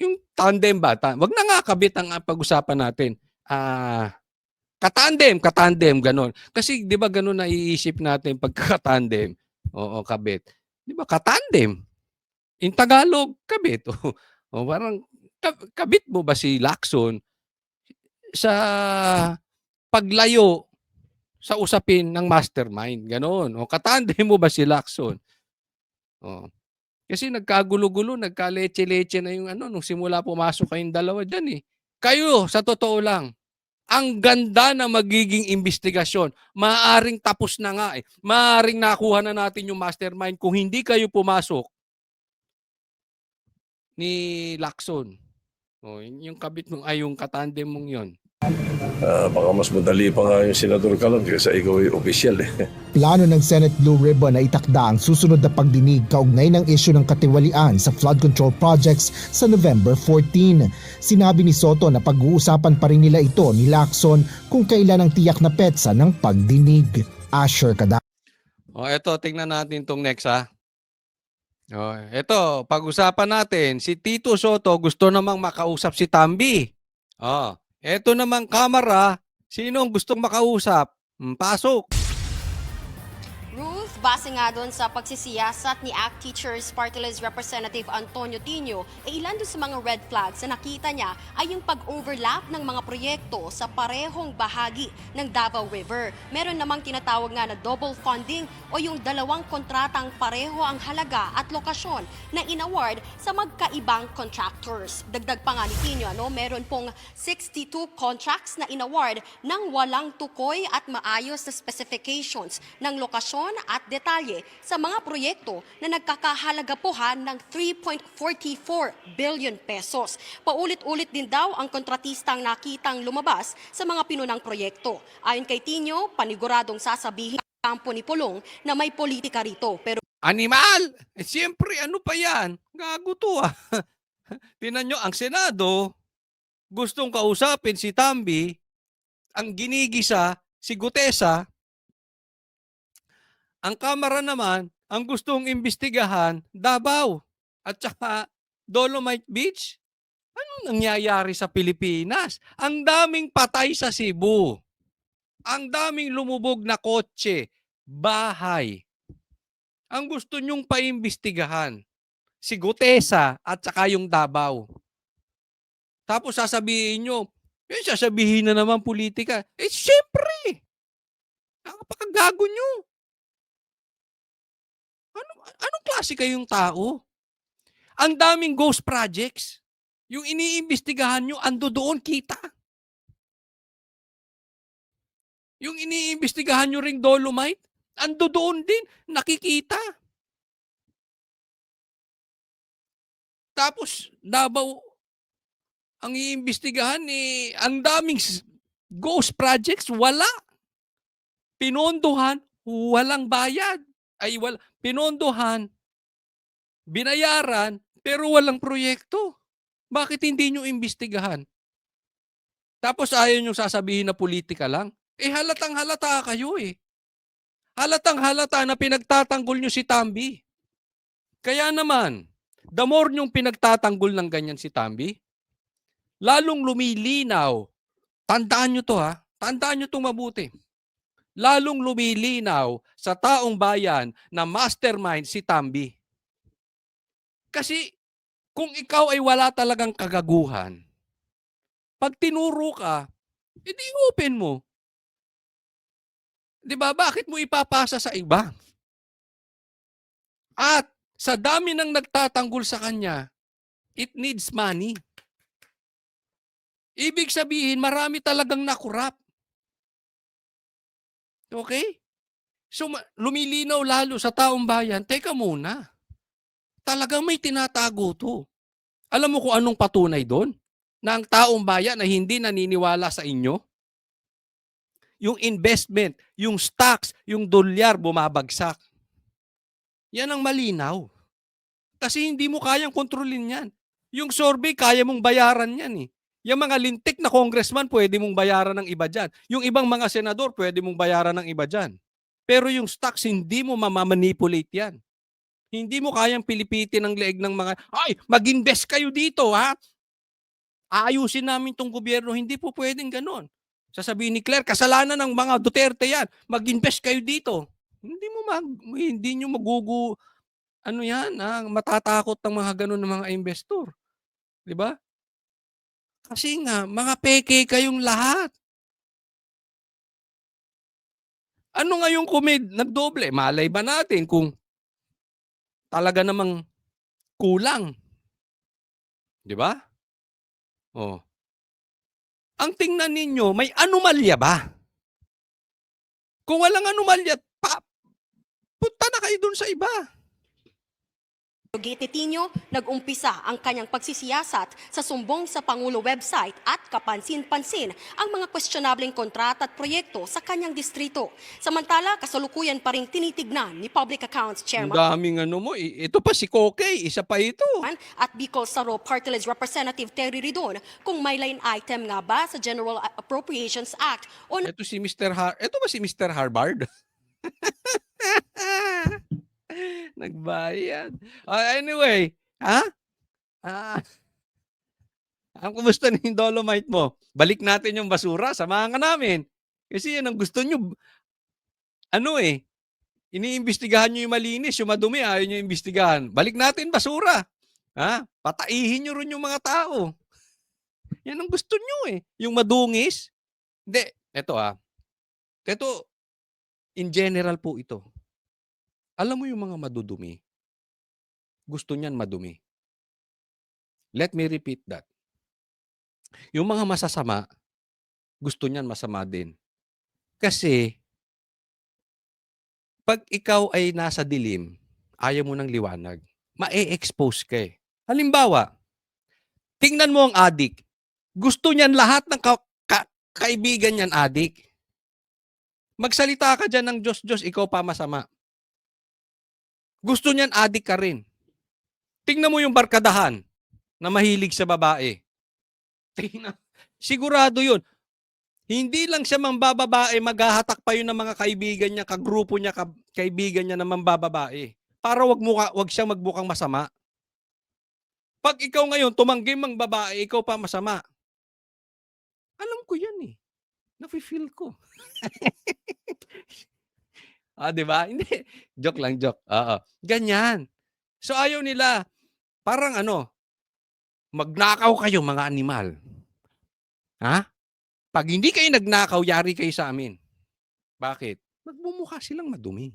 yung tandem ba? Wag na nga kabit ang pag-usapan natin. Katandem, ganon. Kasi 'di ba ganon naiisip natin pagka-tandem? Oo, kabit. 'Di ba katandem? In Tagalog, kabit. Parang kabit mo ba si Lacson sa paglayo sa usapin ng mastermind, gano'n. Katandem mo ba si Lacson? Kasi nagkagulo-gulo, nagka-leche-leche na yung nung simula pumasok kayong dalawa diyan, eh. Kayo, sa totoo lang, ang ganda na magiging imbestigasyon. Maaaring tapos na nga, eh. Maaaring nakuha na natin yung mastermind kung hindi kayo pumasok ni Lacson. Yung kabit mong yung katandem mong 'yon. Baka mas madali pa nga yung Senador Calon kasi ikaw ay opisyal eh. Plano ng Senate Blue Ribbon na itakda ang susunod na pagdinig kaugnay ng isyu ng katiwalian sa flood control projects sa November 14. Sinabi ni Soto na pag-uusapan pa rin nila ito ni Lacson kung kailan ang tiyak na petsa ng pagdinig. Asher Kada. Eto, tingnan natin tong next ha. Eto, pag-usapan natin, si Tito Soto gusto namang makausap si Tambi. Eto namang kamera, sinong gustong makausap? Pasok. Ruth, base nga doon sa pagsisiyasat ni ACT Teachers Party List Representative Antonio Tino, ilan doon sa mga red flags na nakita niya ay yung pag-overlap ng mga proyekto sa parehong bahagi ng Davao River. Meron namang tinatawag nga na double funding o yung dalawang kontratang pareho ang halaga at lokasyon na inaward sa magkaibang contractors. Dagdag pa nga ni Tino, meron pong 62 contracts na inaward ng walang tukoy at maayos na specifications ng lokasyon at detalye sa mga proyekto na nagkakahalagapuhan ng 3.44 billion pesos. Paulit-ulit din daw ang kontratistang nakitang lumabas sa mga pinunang proyekto. Ayon kay Tino, paniguradong sasabihin ng kampo ni Pulong na may politika rito. Pero Animal! Siyempre, ano pa yan? Gago to ah. Tinan nyo, ang Senado, gustong kausapin si Tambi, ang ginigisa, si Gutesa, ang Kamara naman, ang gustong imbestigahan, Davao at saka Dolomite Beach. Anong nangyayari sa Pilipinas? Ang daming patay sa Cebu. Ang daming lumubog na kotse, bahay. Ang gusto nyong paimbestigahan, si Gutesa at saka yung Davao. Tapos sasabihin nyo, sasabihin na naman politika. Siyempre! Nakapakagago nyo. Anong klase kayong tao? Ang daming ghost projects. Yung iniimbestigahan nyo, ando doon, kita. Yung iniimbestigahan nyo ring Dolomite, ando doon din, nakikita. Tapos, Davao, ang iimbestigahan ang daming ghost projects, wala. Pinondohan, walang bayad. Pinondohan, binayaran, pero walang proyekto. Bakit hindi nyo imbestigahan? Tapos ayaw nyo sasabihin na politika lang? Halatang halata kayo eh. Halatang halata na pinagtatanggol nyo si Tambi. Kaya naman, the more nyong pinagtatanggol ng ganyan si Tambi, lalong lumilinaw. Tandaan nyo to ha. Tandaan nyo itong mabuti. Lalong lumilinaw sa taong bayan na mastermind si Tambi. Kasi kung ikaw ay wala talagang kagaguhan, pag tinuro ka, edi open mo. 'Di ba? Bakit mo ipapasa sa iba? At sa dami ng nagtatanggol sa kanya, it needs money. Ibig sabihin, marami talagang nakurap. Okay? So, lumilinaw lalo sa taong bayan, teka muna, talagang may tinatago to. Alam mo kung anong patunay doon? Na ang taong bayan na hindi naniniwala sa inyo? Yung investment, yung stocks, yung dolyar bumabagsak. Yan ang malinaw. Kasi hindi mo kayang kontrolin yan. Yung survey, kaya mong bayaran yan eh. Yung mga lintik na congressman, pwede mong bayaran ng iba dyan. Yung ibang mga senador, pwede mong bayaran ng iba dyan. Pero yung stocks, hindi mo mamamanipulate yan. Hindi mo kayang pilipitin ang leeg ng mga, mag-invest kayo dito ha. Aayusin namin tong gobyerno. Hindi po pwedeng ganon. Sasabihin ni Claire, kasalanan ng mga Duterte yan. Mag-invest kayo dito. Hindi nyo matatakot ng mga ganon ng mga investor. 'Di ba? Kasi nga, mga peke kayong lahat. Ano nga yung nagdoble? Malay ba natin kung talaga namang kulang? 'Di ba? Ang tingnan ninyo, may anomalya ba? Kung walang anomalya, punta na kayo dun sa iba. Gate ni Tino, nag-umpisa ang kanyang pagsisiyasat sa sumbong sa Pangulo website at kapansin-pansin ang mga questionableng kontrata at proyekto sa kanyang distrito. Samantala, kasalukuyan pa rin tinitignan ni Public Accounts Ang Chairman daming ano mo, ito pa si Kokey, isa pa ito. at Bicol Saro Party List Representative Terry Ridon kung may line item nga ba sa General Appropriations Act o Ito si ito ba si Mr. Harvard? Nagbayad. Anyway, ha? Ah, ang kumusta na yung Dolomite mo? Balik natin yung basura, samahan ka namin. Kasi yan ang gusto nyo. Ano iniimbestigahan nyo yung malinis, yung madumi, ayaw nyo imbestigahan. Balik natin basura. Ha? Pataihin nyo rin yung mga tao. Yan ang gusto nyo Yung madungis. Hindi, eto Ito, in general po ito. Alam mo yung mga madudumi, gusto niyan madumi. Let me repeat that. Yung mga masasama, gusto niyan masama din. Kasi, pag ikaw ay nasa dilim, ayaw mo ng liwanag, ma-expose ka Halimbawa, tingnan mo ang adik. Gusto niyan lahat ng kaibigan niyan adik. Magsalita ka dyan ng Diyos, ikaw pa masama. Gusto niyan adik ka rin. Tingnan mo yung barkadahan na mahilig sa babae. Tingnan. Sigurado yun. Hindi lang siya mambababae, maghahatak pa yun ng mga kaibigan niya, kagrupo niya, kaibigan niya na mambababae. Para wag siyang magbukang masama. Pag ikaw ngayon tumanggi mang babae, ikaw pa masama. Alam ko yan Nafe-feel ko. Di ba? Hindi. Joke lang, joke. Oo. Ganyan. So ayaw nila. Parang magnakaw kayo mga animal. Ha? Pag hindi kayo nagnakaw, yari kayo sa amin. Bakit? Magmumukha silang madumi.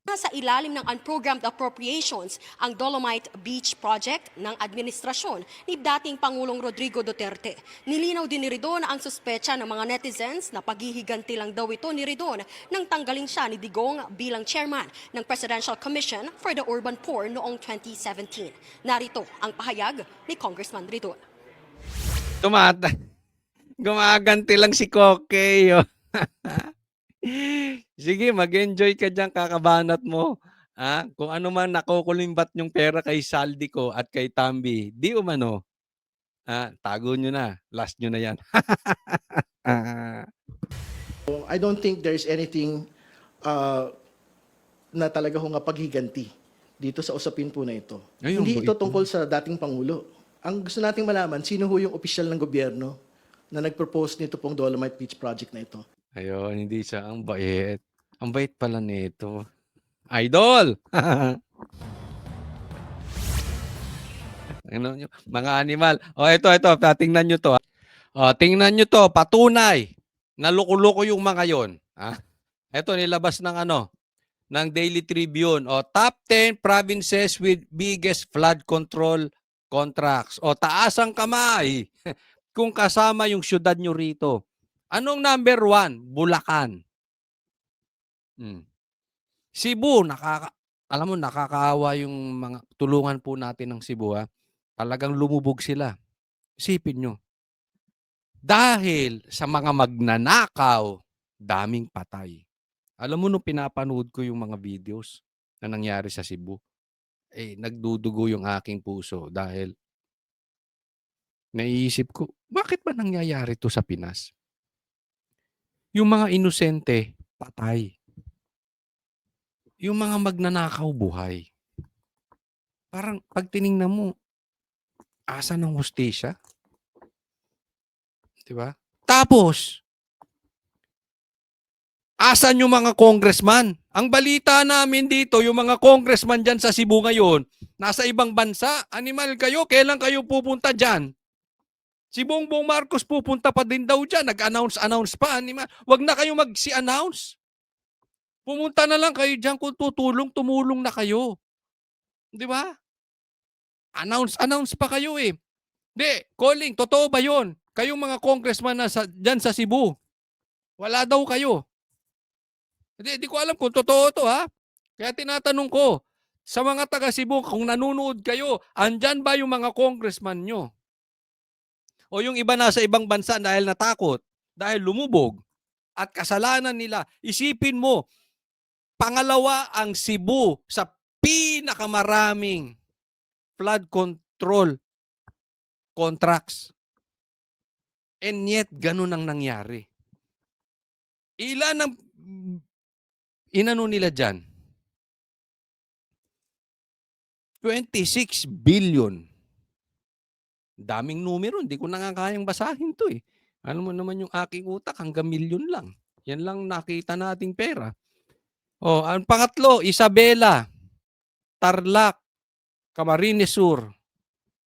sa ilalim ng unprogrammed appropriations ang Dolomite Beach Project ng administrasyon ni dating Pangulong Rodrigo Duterte. Nilinaw din ni Ridon ang suspecha ng mga netizens na paghihiganti lang daw ito ni Ridon nang tanggalin siya ni Digong bilang chairman ng Presidential Commission for the Urban Poor noong 2017. Narito ang pahayag ni Congressman Ridon. Gumaganti lang si Kokey. Sige, mag-enjoy ka dyan, kakabanat mo. Kung ano man nakukulimbat yung pera kay Saldi ko at kay Tambi, di umano. Tago nyo na. Last nyo na yan. I don't think there's anything na talaga ho nga paghiganti dito sa usapin po na ito. Ayun, Hindi bait ito tungkol sa dating Pangulo. Ang gusto nating malaman, sino ho yung opisyal ng gobyerno na nag-propose nito pong Dolomite Beach Project na ito. Ayun, hindi siya. Ang bait. Ang bait pala nito. Idol! Mga animal. Ito. Tingnan nyo to. Tingnan nyo to. Patunay. Naluko-luko yung mga yon. Ito, nilabas ng ng Daily Tribune. Top 10 provinces with biggest flood control contracts. Taas ang kamay kung kasama yung syudad nyo rito. Anong number 1? Bulacan. Cebu, alam mo, nakakaawa yung mga, tulungan po natin ng Cebu. Talagang lumubog sila. Isipin nyo. Dahil sa mga magnanakaw, daming patay. Alam mo, nung pinapanood ko yung mga videos na nangyari sa Cebu, nagdudugo yung aking puso dahil naiisip ko, bakit ba nangyayari to sa Pinas? Yung mga inosente, patay. Yung mga magnanakaw, buhay. Parang pag tiningnan mo, asa ng hustisya? Diba? Tapos, asan yung mga congressman? Ang balita namin dito, yung mga congressman dyan sa Cebu ngayon, nasa ibang bansa. Animal kayo, kailan kayo pupunta dyan? Si Bongbong Marcos pupunta pa din daw dyan. Nag-announce pa. Wag na kayo mag-si-announce. Pumunta na lang kayo dyan kung tumulong na kayo. Di ba? Announce pa kayo Di, calling, totoo ba yun? Kayong mga congressman na dyan sa Cebu. Wala daw kayo. Di ko alam kung totoo to Kaya tinatanong ko, Sa mga taga Cebu, kung nanonood kayo, andyan ba yung mga congressman nyo? O yung iba nasa ibang bansa dahil natakot, dahil lumubog, at kasalanan nila, isipin mo, pangalawa ang Cebu sa pinakamaraming flood control contracts. And yet, ganun ang nangyari. Ilan ang inano nila dyan? 26 billion. Daming numero, hindi ko na nga kayang basahin to eh. Ano mo naman yung aking utak, hanggang milyon lang. Yan lang nakita nating pera. Oh, ang pangatlo, Isabela, Tarlac, Camarines Sur.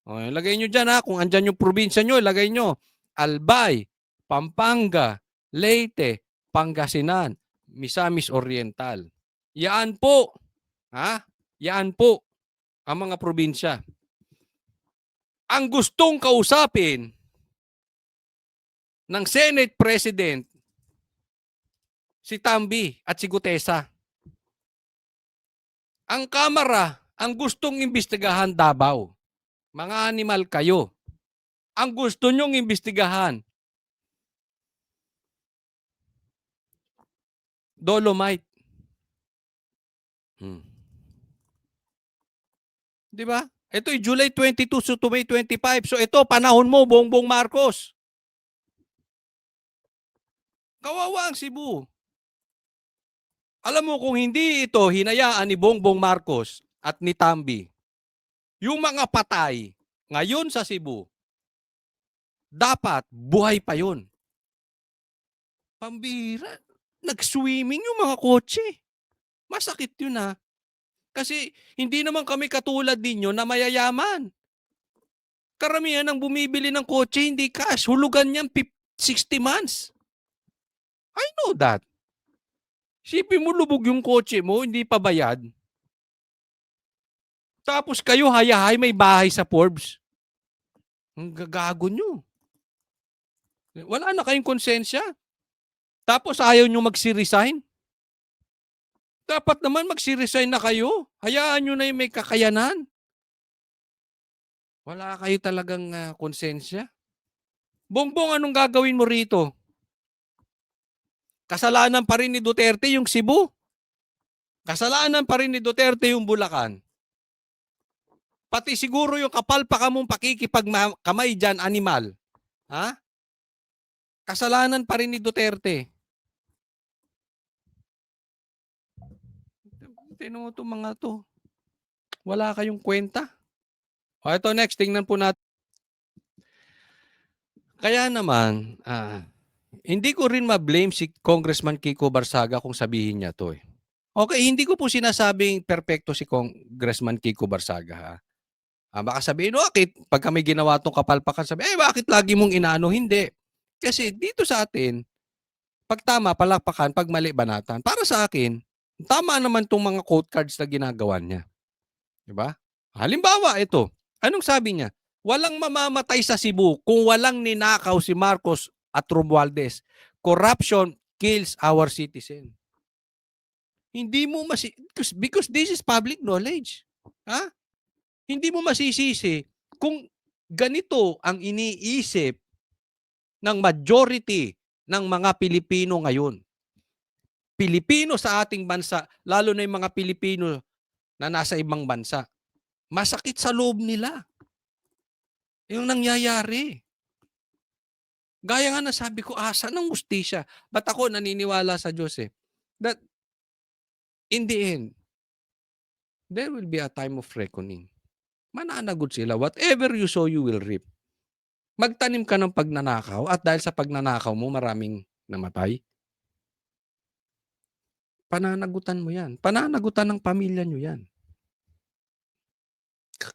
Oh, ilagay nyo dyan ha, kung andyan yung probinsya nyo, ilagay nyo. Albay, Pampanga, Leyte, Pangasinan, Misamis Oriental. Yaan po, ha? Yaan po ang mga probinsya. Ang gustong kausapin ng Senate President si Tambi at si Gutesa. Ang Kamara ang gustong imbestigahan Davao. Mga animal kayo. Ang gusto nyong imbestigahan Dolomite. Di ba? Ito ay July 22 to May 25. So ito, panahon mo, Bongbong Marcos. Kawawa ang Cebu. Alam mo, kung hindi ito hinayaan ni Bongbong Marcos at ni Tambi, yung mga patay ngayon sa Cebu, dapat buhay pa yun. Pambira. Nag-swimming yung mga kotse. Masakit yun ha. Kasi hindi naman kami katulad ninyo na mayayaman. Karamihan ng bumibili ng kotse, hindi cash. Hulugan niyan 60 months. I know that. Sipin mo, lubog yung kotse mo, hindi pa bayad. Tapos kayo, hayahay, may bahay sa Forbes. Ang gagago nyo. Wala na kayong konsensya. Tapos ayaw nyo magsi-resign. Dapat naman magsi-resign na kayo. Hayaan nyo na yung may kakayanan. Wala kayo talagang konsensya. Bongbong, anong gagawin mo rito? Kasalanan pa rin ni Duterte yung Cebu. Kasalanan pa rin ni Duterte yung Bulacan. Pati siguro yung kapalpakan mong pakikipagkamay dyan, animal. Ha? Kasalanan pa rin ni Duterte. Tinuto itong mga to. Wala kayong kwenta. O ito next, tingnan po natin. Kaya naman, hindi ko rin ma-blame si Congressman Kiko Barsaga kung sabihin niya to eh. Okay, hindi ko po sinasabing perpekto si Congressman Kiko Barsaga ha. Baka sabihin, bakit pag kami ginawa itong kapalpakan, bakit lagi mong inaano? Hindi. Kasi dito sa atin, pag tama, palakpakan, pag mali, banatan. Para sa akin, tama naman itong mga quote cards na ginagawa niya. Diba? Halimbawa, ito. Anong sabi niya? Walang mamamatay sa Cebu kung walang ninakaw si Marcos at Romualdez. Corruption kills our citizen. Hindi mo because this is public knowledge. Ha? Hindi mo masisisi kung ganito ang iniisip ng majority ng mga Pilipino ngayon. Pilipino sa ating bansa, lalo na yung mga Pilipino na nasa ibang bansa. Masakit sa loob nila yung nangyayari. Gaya nga na sabi ko, asa ng hustisya. Ba't ako naniniwala sa Diyos eh? That in the end, there will be a time of reckoning. Mananagot sila. Whatever you sow, you will reap. Magtanim ka ng pagnanakaw at dahil sa pagnanakaw mo, maraming namatay. Pananagutan mo yan. Pananagutan ng pamilya nyo yan.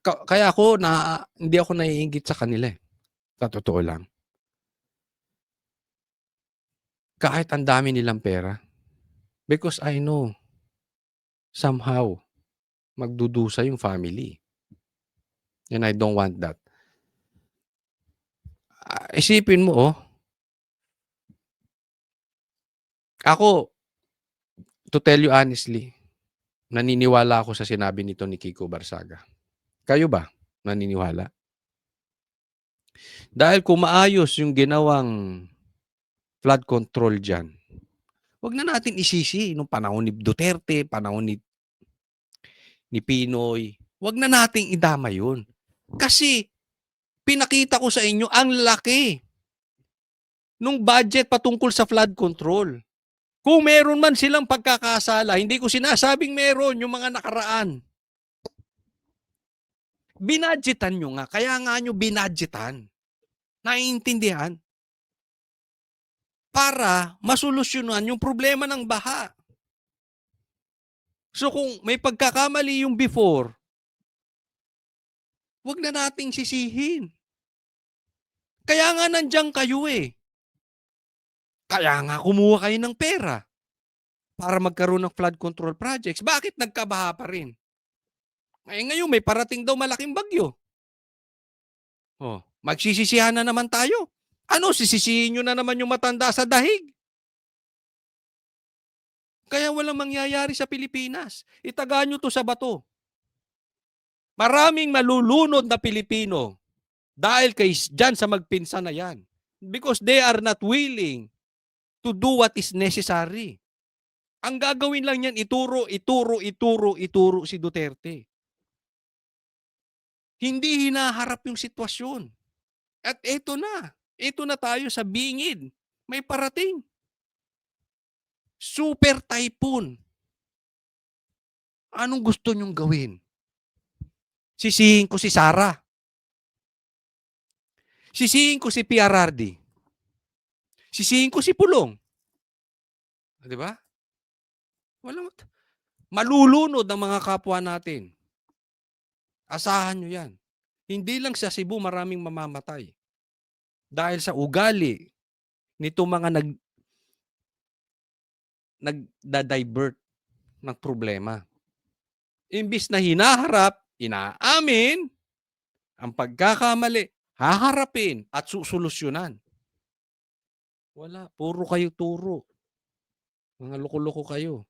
Kaya ako, hindi ako naiinggit sa kanila eh. Sa totoo lang. Kahit ang dami nilang pera. Because I know, somehow, magdudusa yung family. And I don't want that. Isipin mo, ako, to tell you honestly, naniniwala ako sa sinabi nito ni Kiko Barsaga. Kayo ba naniniwala? Dahil kung maayos yung ginawang flood control diyan, wag na natin isisi nung panahon ni Duterte, panahon ni Pinoy. Wag na nating idama yun. Kasi pinakita ko sa inyo ang laki nung budget patungkol sa flood control. Kung meron man silang pagkakasala, hindi ko sinasabing meron yung mga nakaraan. Binadgetan nyo nga. Kaya nga nyo binadgetan. Naiintindihan? Para masolusyonan yung problema ng baha. So kung may pagkakamali yung before, wag na nating sisihin. Kaya nga nandiyan kayo eh. Kaya nga kumuha kayo ng pera para magkaroon ng flood control projects. Bakit nagkabaha pa rin? Ngayon may parating daw malaking bagyo. Oh, magsisisihan na naman tayo. Ano, sisisihin nyo na naman yung matanda sa dahig? Kaya walang mangyayari sa Pilipinas. Itagaan nyo to sa bato. Maraming malulunod na Pilipino dahil dyan sa magpinsan na yan. Because they are not willing to do what is necessary. Ang gagawin lang yan, ituro si Duterte. Hindi hinaharap yung sitwasyon. At eto na tayo sa bingid. May parating. Super typhoon. Anong gusto nyong gawin? Sisihin ko si Sara. Sisihin ko si PRRD. Sisihin ko si Pulong. Di ba? Walang malulunod ang mga kapwa natin. Asahan nyo yan. Hindi lang sa Cebu maraming mamamatay. Dahil sa ugali nito mga nagda-divert ng problema. Imbis na hinaharap, inaamin ang pagkakamali, haharapin at susolusyonan. Wala. Puro kayo turo. Mga loko-loko kayo.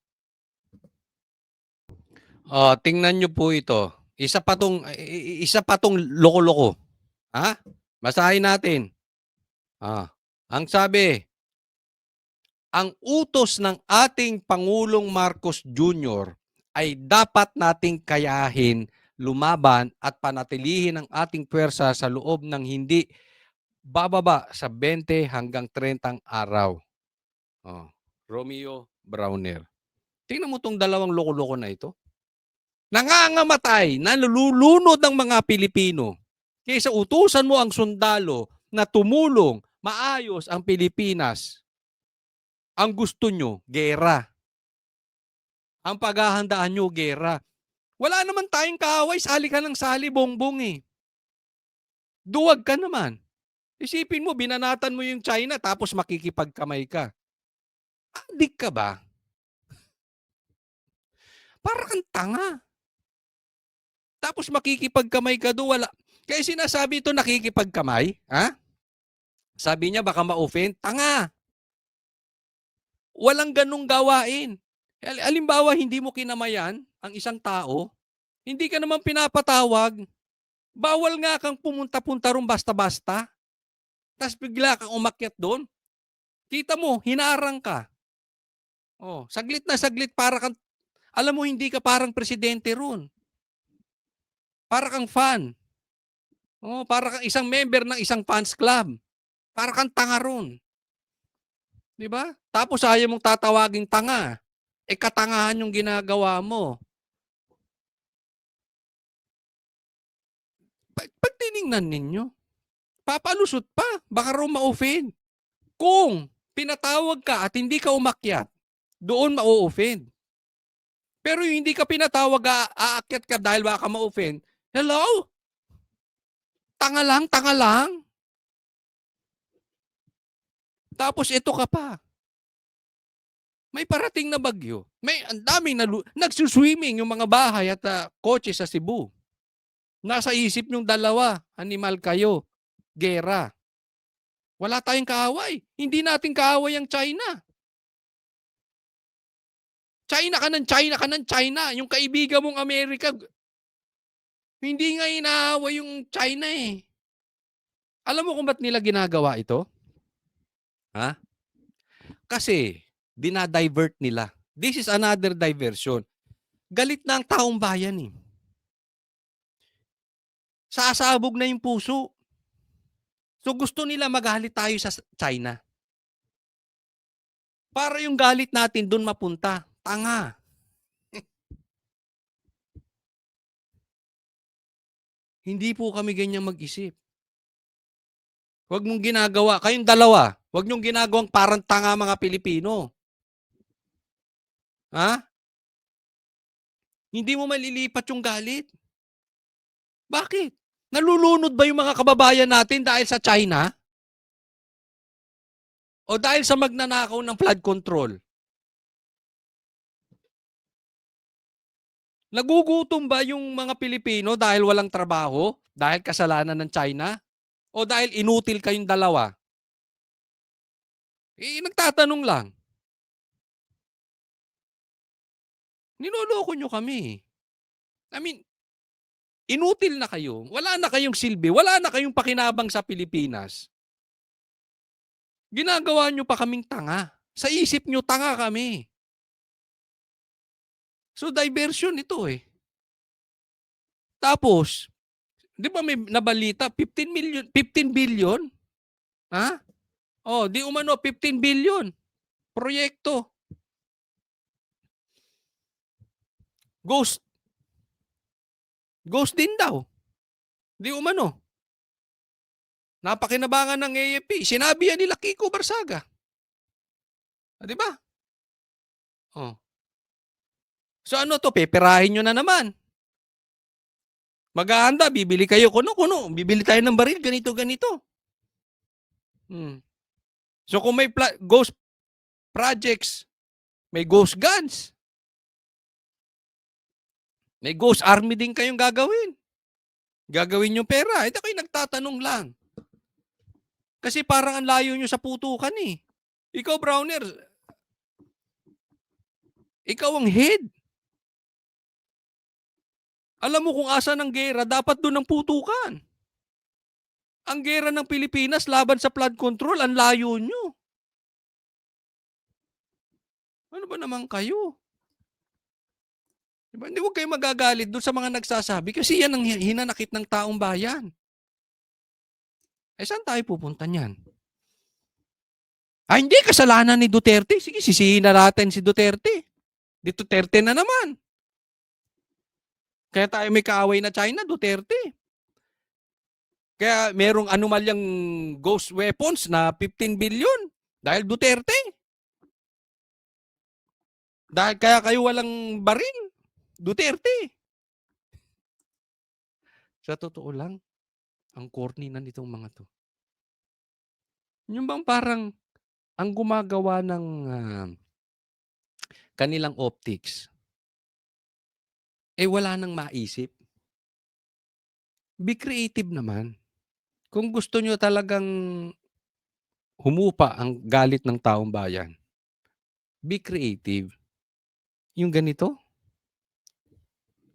Tingnan nyo po ito. Isa pa tong loko-loko. Ha? Basahin natin. Ang sabi, ang utos ng ating Pangulong Marcos Jr. ay dapat nating kayahin, lumaban at panatilihin ang ating puwersa sa loob ng hindi bababa sa 20 hanggang 30 araw. Romeo Browner. Tingnan mo tong dalawang loko-loko na ito. Nangangamatay, nalulunod ng mga Pilipino. Kaysa utusan mo ang sundalo na tumulong, maayos ang Pilipinas. Ang gusto nyo, gera. Ang paghahandaan nyo, gera. Wala naman tayong kaaway, sali ka ng sali, bongbong eh. Duwag ka naman. Isipin mo, binanatan mo yung China tapos makikipagkamay ka. Adik ka ba? Para kang tanga. Tapos makikipagkamay ka doon, wala. Kaya sinasabi ito nakikipagkamay, ha? Sabi niya baka ma-offend, tanga. Walang ganung gawain. Halimbawa, hindi mo kinamayan ang isang tao, hindi ka naman pinapatawag, bawal nga kang pumunta-punta ron basta-basta. Tapos bigla kang umakyat doon. Kita mo, hinarang ka. Saglit na saglit para kang, alam mo, hindi ka parang presidente ron. Para kang fan. Para kang isang member ng isang fans club. Para kang tanga ron. Di ba? Tapos ayaw mong tatawaging tanga. Katangahan yung ginagawa mo. Pag tinignan ninyo, papalusot pa. Baka raw ma-offend. Kung pinatawag ka at hindi ka umakyat, doon ma-offend. Pero yung hindi ka pinatawag, aakyat ka dahil baka ma-offend, hello? Tanga lang. Tapos ito ka pa. May parating na bagyo. May ang daming nagsuswimming yung mga bahay at kotse sa Cebu. Nasa isip yung dalawa, animal kayo, gera. Wala tayong kaaway. Hindi natin kaaway ang China. China ka ng China ka ng China. Yung kaibigan mong Amerika, hindi nga inaawa yung China eh. Alam mo kung ba't nila ginagawa ito? Ha? Kasi, dinadivert nila. This is another diversion. Galit na ang taong bayan eh. Sasabog na yung puso. So gusto nila magalit tayo sa China. Para yung galit natin doon mapunta. Tanga. Hindi po kami ganyan mag-isip. Huwag mong ginagawa. Kayong dalawa, huwag nyong ginagawang parang tanga mga Pilipino. Ha? Hindi mo malilipat yung galit. Bakit? Nalulunod ba yung mga kababayan natin dahil sa China? O dahil sa magnanakaw ng flood control? Nagugutom ba yung mga Pilipino dahil walang trabaho? Dahil kasalanan ng China? O dahil inutil kayong dalawa? Nagtatanong lang. Niloloko nyo kami. I mean, inutil na kayo. Wala na kayong silbi. Wala na kayong pakinabang sa Pilipinas. Ginagawa nyo pa kaming tanga. Sa isip nyo, tanga kami. So, diversion ito eh. Tapos, di ba may nabalita? 15 billion? Ha? Oh, di umano, 15 billion. Proyekto. Ghost din daw. Di umano. Napakinabangan ng AFP. Sinabi yan nila Kiko Barsaga. Di ba? Oh. So ano to? Peperahin nyo na naman. Maghahanda, bibili kayo kuno. Bibili tayo ng baril, ganito. So kung may ghost projects, may ghost guns, may ghost army din kayong gagawin. Gagawin yung pera. Ito kayo nagtatanong lang. Kasi parang ang layo nyo sa putukan eh. Ikaw, Browner, ikaw ang head. Alam mo kung asan ang gera, dapat doon ang putukan. Ang gera ng Pilipinas laban sa flood control, ang layo nyo. Ano ba naman kayo? Diba? Hindi, huwag kayo magagalit doon sa mga nagsasabi kasi yan ang hinanakit ng taong bayan. Eh, saan tayo pupunta niyan? Hindi, kasalanan ni Duterte. Sige, sisihin na natin si Duterte. Di Duterte na naman. Kaya tayo may kaaway na China, Duterte. Kaya merong anomalyang ghost weapons na 15 billion dahil Duterte. Dahil kaya kayo walang baril, Duterte. Sa totoo lang, ang corny na nitong mga to. Yung bang parang ang gumagawa ng kanilang optics, wala nang maisip. Be creative naman. Kung gusto nyo talagang humupa ang galit ng taong bayan, be creative. Yung ganito,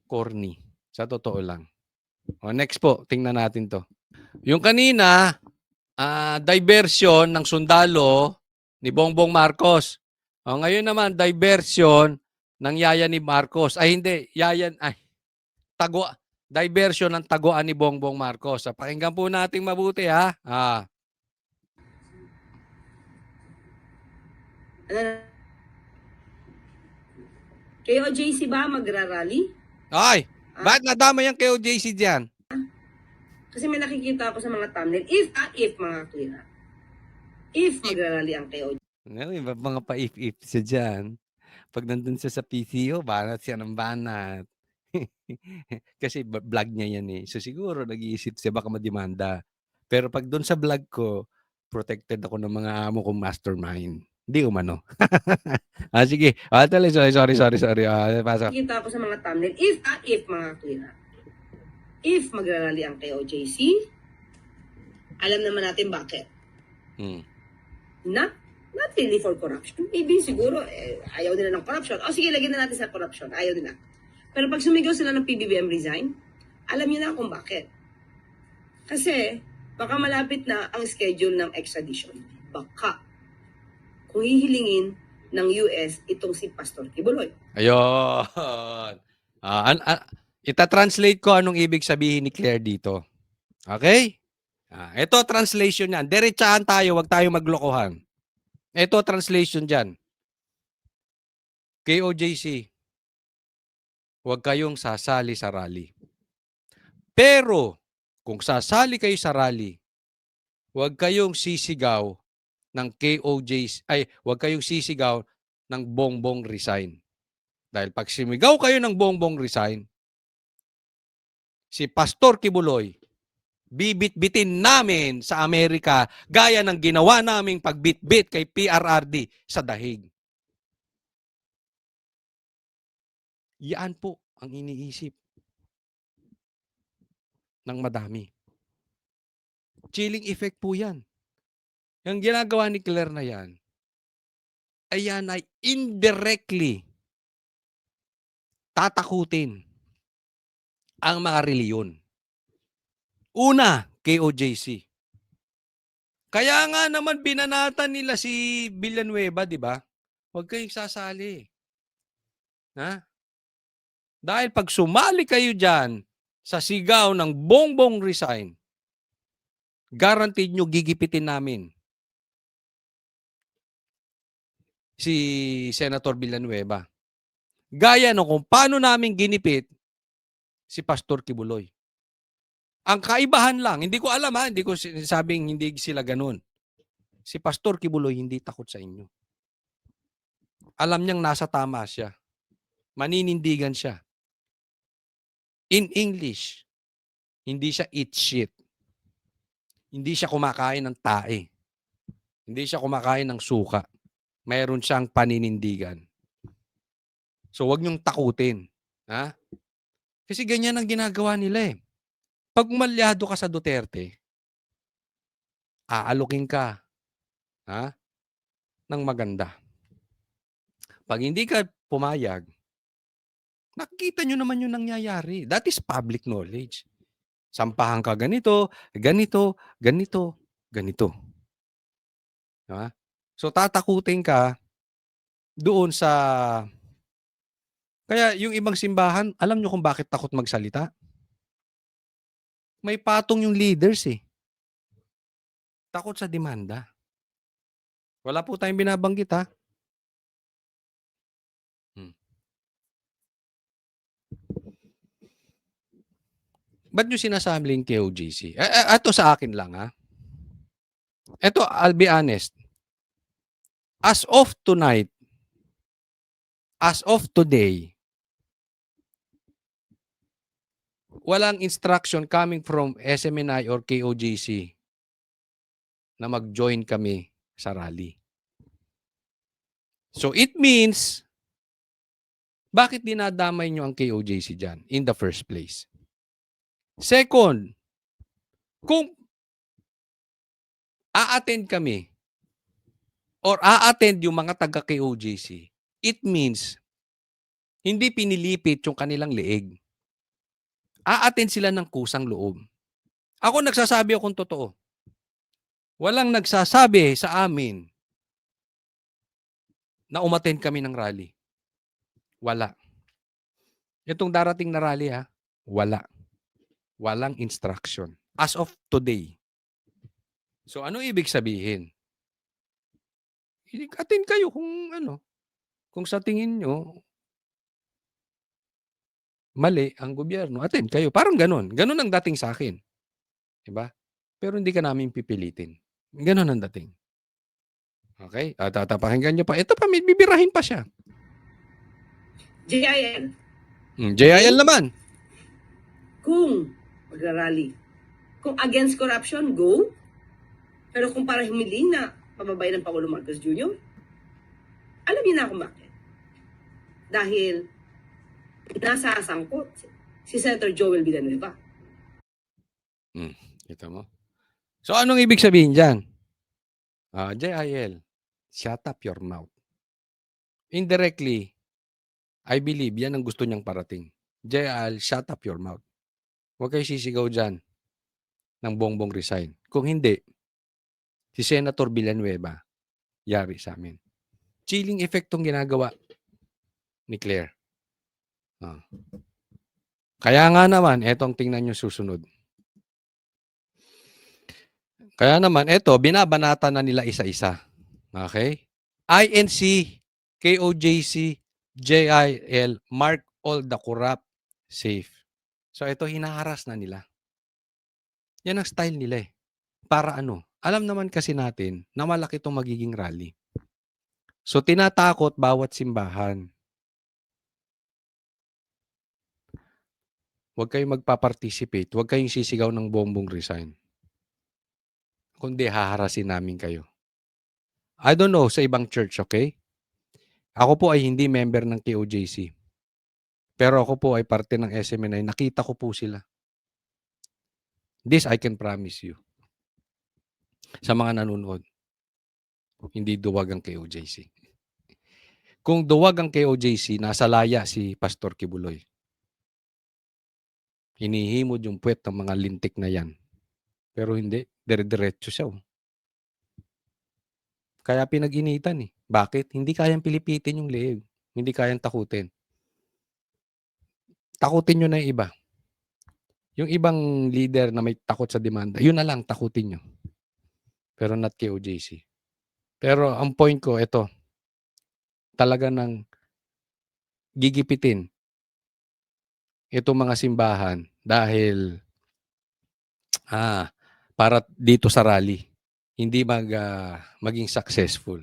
corny. Sa totoo lang. O, next po, tingnan natin to. Yung kanina, diversion ng sundalo ni Bongbong Marcos. O, ngayon naman, diversion ng yaya ni Marcos. Diversion ng taguan ni Bongbong Marcos. Pakinggan po natin mabuti ha. Kayo JC ba magrarally? Ay, bakit nadama yung KOJC dyan? Kasi may nakikita ako sa mga thumbnail. If mga klira. If magrarally ang KOJC. Mga pa-if-if siya dyan. Pag nandun siya sa PCO, banat siya ng banat. Kasi vlog niya yan eh. So siguro nag-iisip siya baka madimanda. Pero pag doon sa vlog ko, protected ako ng mga amo kong mastermind. Hindi umano. Sige. Sorry. Pasok. Nakikita ako sa mga thumbnail. If mga klira. If magrarally ang KOJC, alam naman natin bakit. Na Not really for corruption. Maybe siguro, ayaw nila ng corruption. O sige, lagyan na natin sa corruption. Ayaw nila. Pero pag sumigaw sila ng PBBM resign, alam niyo na kung bakit. Kasi, baka malapit na ang schedule ng extradition. Baka. Kung hihilingin ng US itong si Pastor Kibuloy. Ayun. Ita-translate ko anong ibig sabihin ni Claire dito. Okay? Ito translation yan. Diretsahan tayo, wag tayo maglokohan. Ito translation dyan. KOJC, huwag kayong sasali sa rally. Pero, kung sasali kayo sa rally, huwag kayong sisigaw ng KOJC, huwag kayong sisigaw ng Bongbong resign. Dahil pag simigaw kayo ng Bongbong resign, si Pastor Kibuloy, bibit-bitin namin sa Amerika gaya ng ginawa naming pagbitbit kay PRRD sa dahig. Yan po ang iniisip ng madami. Chilling effect po yan. Yung ginagawa ni Claire na yan, ayan ay indirectly tatakutin ang mga reliyon. Una, KOJC. Kaya nga naman binanatan nila si Villanueva, di ba? Huwag kayong sasali. Ha? Dahil pag sumali kayo dyan sa sigaw ng Bongbong resign, guaranteed nyo gigipitin namin si Senator Villanueva. Gaya no kung paano namin ginipit si Pastor Kibuloy. Ang kaibahan lang, hindi ko alam hindi ko sinasabing hindi sila ganun. Si Pastor Kibuloy hindi takot sa inyo. Alam niyang nasa tama siya. Maninindigan siya. In English, hindi siya eat shit. Hindi siya kumakain ng tae. Hindi siya kumakain ng suka. Mayroon siyang paninindigan. So, wag niyong takutin. Ha? Kasi ganyan ang ginagawa nila eh. Pag umalyado ka sa Duterte, aalukin ka ng maganda. Pag hindi ka pumayag, nakikita nyo naman yung nangyayari. That is public knowledge. Sampahan ka ganito, ganito, ganito, ganito. Diba? So tatakutin ka doon sa... Kaya yung ibang simbahan, alam nyo kung bakit takot magsalita? May patong yung leaders eh. Takot sa demanda. Wala po tayong binabanggit ha. Ba't nyo sinasabing KOJC? Ito sa akin lang ha. Ito, I'll be honest. As of tonight, as of today, walang instruction coming from SMNI or KOJC na mag-join kami sa rally. So it means, bakit dinadamay nyo ang KOJC dyan in the first place? Second, kung a-attend kami or a-attend yung mga taga-KOJC, it means hindi pinilipit yung kanilang leeg. A-attend sila ng kusang loob. Ako nagsasabi akong totoo. Walang nagsasabi sa amin na umattend kami ng rally. Wala. Itong darating na rally wala. Walang instruction. As of today. So ano ibig sabihin? Attend kayo kung sa tingin nyo mali ang gobyerno, attend kayo. Parang ganun. Ganun ang dating sa akin. Diba? Pero hindi ka namin pipilitin. Ganun ang dating. Okay? At pakinggan nyo pa. Ito pa, may bibirahin pa siya. JIL. JIL naman. Kung magrarally, kung against corruption, go. Pero kung para humiling na pababay ng Pangulo Marcos Jr., alam niyo na kung bakit. Dahil nasasangkot si Senator Joel Villanueva. Kita mo? So, anong ibig sabihin dyan? JIL. Shut up your mouth. Indirectly, I believe yan ang gusto niyang parating. JL, shut up your mouth. Huwag kayo sisigaw dyan ng Bongbong resign. Kung hindi, si Senator Villanueva, yari sa amin. Chilling effect tong ginagawa ni Claire. Ah. Kaya nga naman, etong tingnan nyo susunod. Kaya naman, eto, binabanata na nila isa-isa. Okay? INC, KOJC, JIL, mark all the corrupt safe. So ito, hinaharas na nila. Yan ang style nila eh. Para ano? Alam naman kasi natin na malaki itong magiging rally. So tinatakot bawat simbahan. Huwag kayong magpa-participate. Huwag kayong sisigaw ng Bongbong resign. Kundi haharasin namin kayo. I don't know sa ibang church, okay? Ako po ay hindi member ng KOJC. Pero ako po ay parte ng SMNI. Nakita ko po sila. This I can promise you. Sa mga nanonood. Hindi duwag ang KOJC. Kung duwag ang KOJC, nasa laya si Pastor Kibuloy. Hinihimod yung puwet ng mga lintik na yan. Pero hindi, dire-diretso siya. Kaya pinag-initan eh. Bakit? Hindi kayang pilipitin yung leeg. Hindi kayang takutin. Takutin nyo na yung iba. Yung ibang leader na may takot sa demanda, yun na lang, takutin nyo. Pero not KOJC. Pero ang point ko, ito, talaga nang gigipitin itong mga simbahan dahil para dito sa rally, hindi maging successful.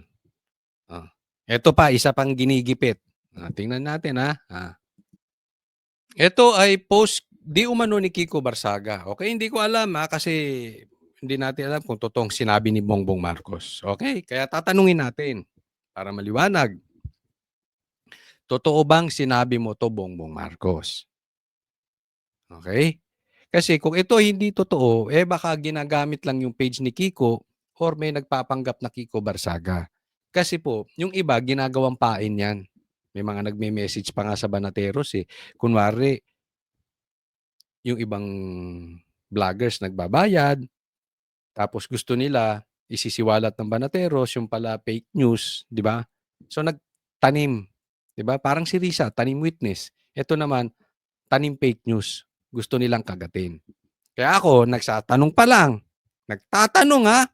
Ito pa, isa pang ginigipit. Tingnan natin ha. Ito ay post di umano ni Kiko Barsaga. Okay, hindi ko alam kasi hindi natin alam kung totoong sinabi ni Bongbong Marcos. Okay, kaya tatanungin natin para maliwanag. Totoo bang sinabi mo to, Bongbong Marcos? Okay? Kasi kung ito hindi totoo, baka ginagamit lang yung page ni Kiko or may nagpapanggap na Kiko Barsaga. Kasi po, yung iba, ginagawang pain yan. May mga nagme-message pa nga sa Banateros eh. Kunwari, yung ibang vloggers nagbabayad, tapos gusto nila isisiwalat ng Banateros, yung pala fake news, di ba? So nagtanim, di ba? Parang si Risa, tanim witness. Ito naman, tanim fake news. Gusto nilang kagatin. Kaya ako, nagtatanong pa lang. Nagtatanong ha,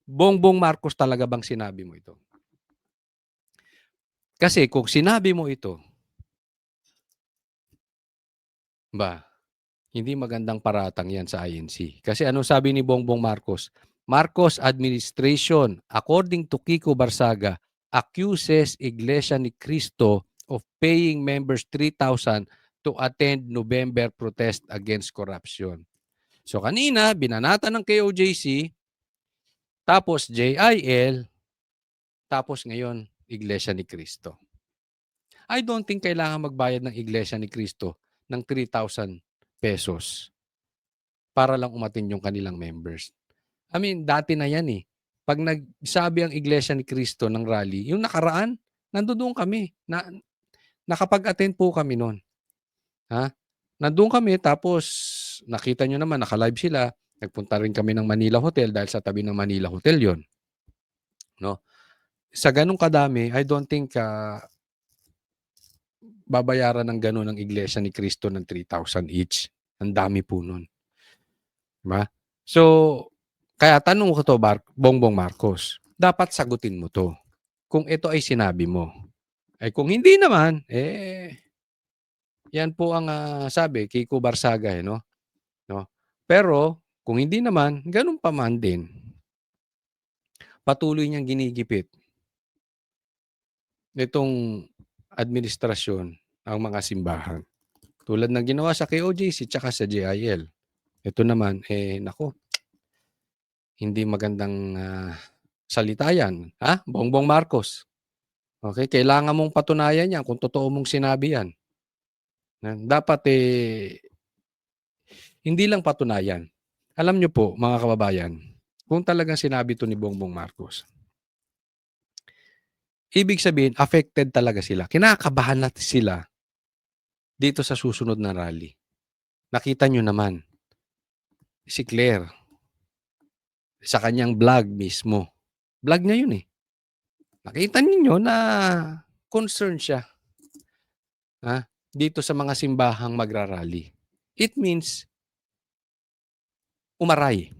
Bongbong Marcos talaga bang sinabi mo ito? Kasi kung sinabi mo ito, hindi magandang paratang yan sa INC. Kasi anong sabi ni Bongbong Marcos? Marcos administration, according to Kiko Barsaga, accuses Iglesia ni Cristo of paying members 3,000 to attend November protest against corruption. So kanina, binanata ng KOJC, tapos JIL, tapos ngayon, Iglesia ni Cristo. I don't think kailangan magbayad ng Iglesia ni Cristo ng 3,000 pesos para lang umatin yung kanilang members. I mean, dati na yan eh. Pag nagsabi ang Iglesia ni Cristo ng rally, yung nakaraan, nandoon kami. Nakapag-attend po kami noon. Nandoon kami, tapos nakita nyo naman, naka-live sila. Nagpunta rin kami ng Manila Hotel dahil sa tabi ng Manila Hotel yon. No? Sa ganung kadami, I don't think babayaran ng gano'n ng Iglesia ni Cristo ng 3,000 each. Ang dami po nun. Diba? So, kaya tanong ko to, Bongbong Marcos, dapat sagutin mo to. Kung ito ay sinabi mo. Kung hindi naman, yan po ang sabi, Kiko Barsaga, no? Pero, kung hindi naman, ganun pa man din. Patuloy niyang ginigipit nitong administrasyon ang mga simbahan. Tulad ng ginawa sa KOJC tsaka sa JIL. Ito naman, nako, hindi magandang salita yan. Bongbong Marcos. Okay, kailangan mong patunayan yan kung totoo mong sinabi yan. Dapat hindi lang patunayan. Alam nyo po, mga kababayan, kung talagang sinabi to ni Bongbong Marcos, Ibig sabihin, affected talaga sila. Kinakabahan na sila dito sa susunod na rally. Nakita nyo naman, si Claire, sa kanyang vlog mismo. Vlog niya yun eh. Nakita ninyo na concerned siya dito sa mga simbahang magrarally. It means, umaaray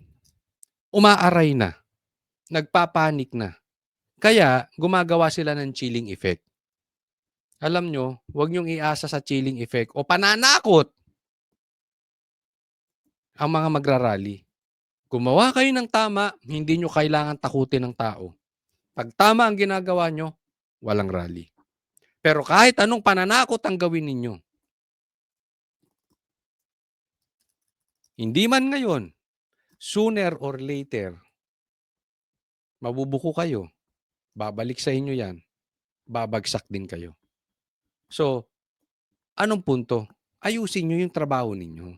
na, nagpapanik na. Kaya, gumagawa sila ng chilling effect. Alam nyo, huwag nyong iasa sa chilling effect o pananakot ang mga magrarally. Gumawa kayo ng tama, hindi nyo kailangan takutin ng tao. Pag tama ang ginagawa nyo, walang rally. Pero kahit anong pananakot ang gawin ninyo, hindi man ngayon, sooner or later, mabubuko kayo. Babalik sa inyo yan. Babagsak din kayo. So, anong punto? Ayusin nyo yung trabaho ninyo.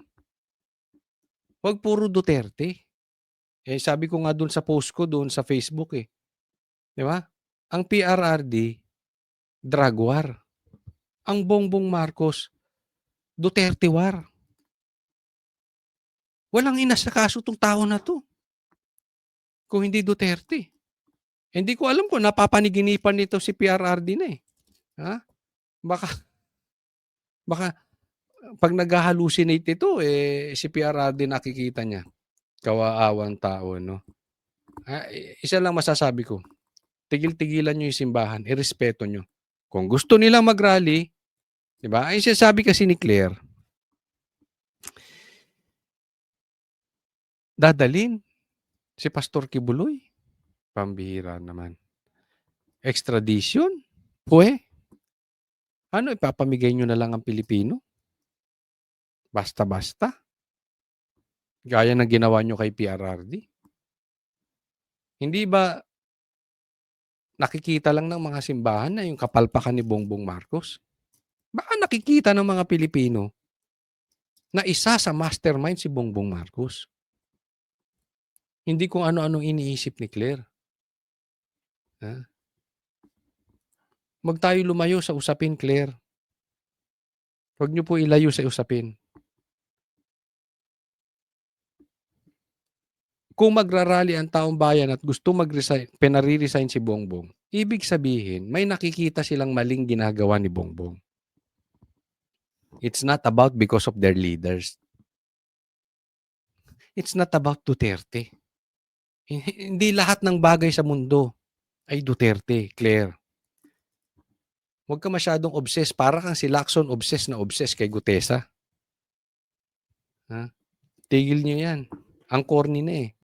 Huwag puro Duterte. Sabi ko nga doon sa post ko, doon sa Facebook eh. Di ba? Ang PRRD, drug war. Ang Bongbong Marcos, Duterte war. Walang inasakaso tong tao na to. Kung hindi Duterte. Hindi ko alam kung napapaniginipan nito si PRRD na eh. Baka pag nag-hallucinate ito, si PRRD nakikita niya. Kawaawang tao, no? Isa lang masasabi ko. Tigil-tigilan nyo yung simbahan. Irespeto nyo. Kung gusto nilang mag-rally, di ba? Ay sinasabi kasi ni Claire, dadalin si Pastor Kibuloy. Pambihira naman. Extradition? Ano, ipapamigay nyo na lang ang Pilipino? Basta-basta? Gaya ng ginawa nyo kay PRRD? Hindi ba nakikita lang ng mga simbahan na yung kapalpakan ni Bongbong Marcos? Baka nakikita ng mga Pilipino na isa sa mastermind si Bongbong Marcos. Hindi kung ano-anong iniisip ni Claire. Huwag tayo lumayo sa usapin, Claire. Huwag niyo po ilayo sa usapin. Kung magrarally ang taong bayan at gusto mag-resign, penari-resign si Bongbong, ibig sabihin, may nakikita silang maling ginagawa ni Bongbong. It's not about because of their leaders. It's not about Duterte. Hindi lahat ng bagay sa mundo ay Duterte, Claire. Huwag ka masyadong obsessed. Para kang si Lacson obsessed kay Gutesa. Tigil niyo yan. Ang corny na eh.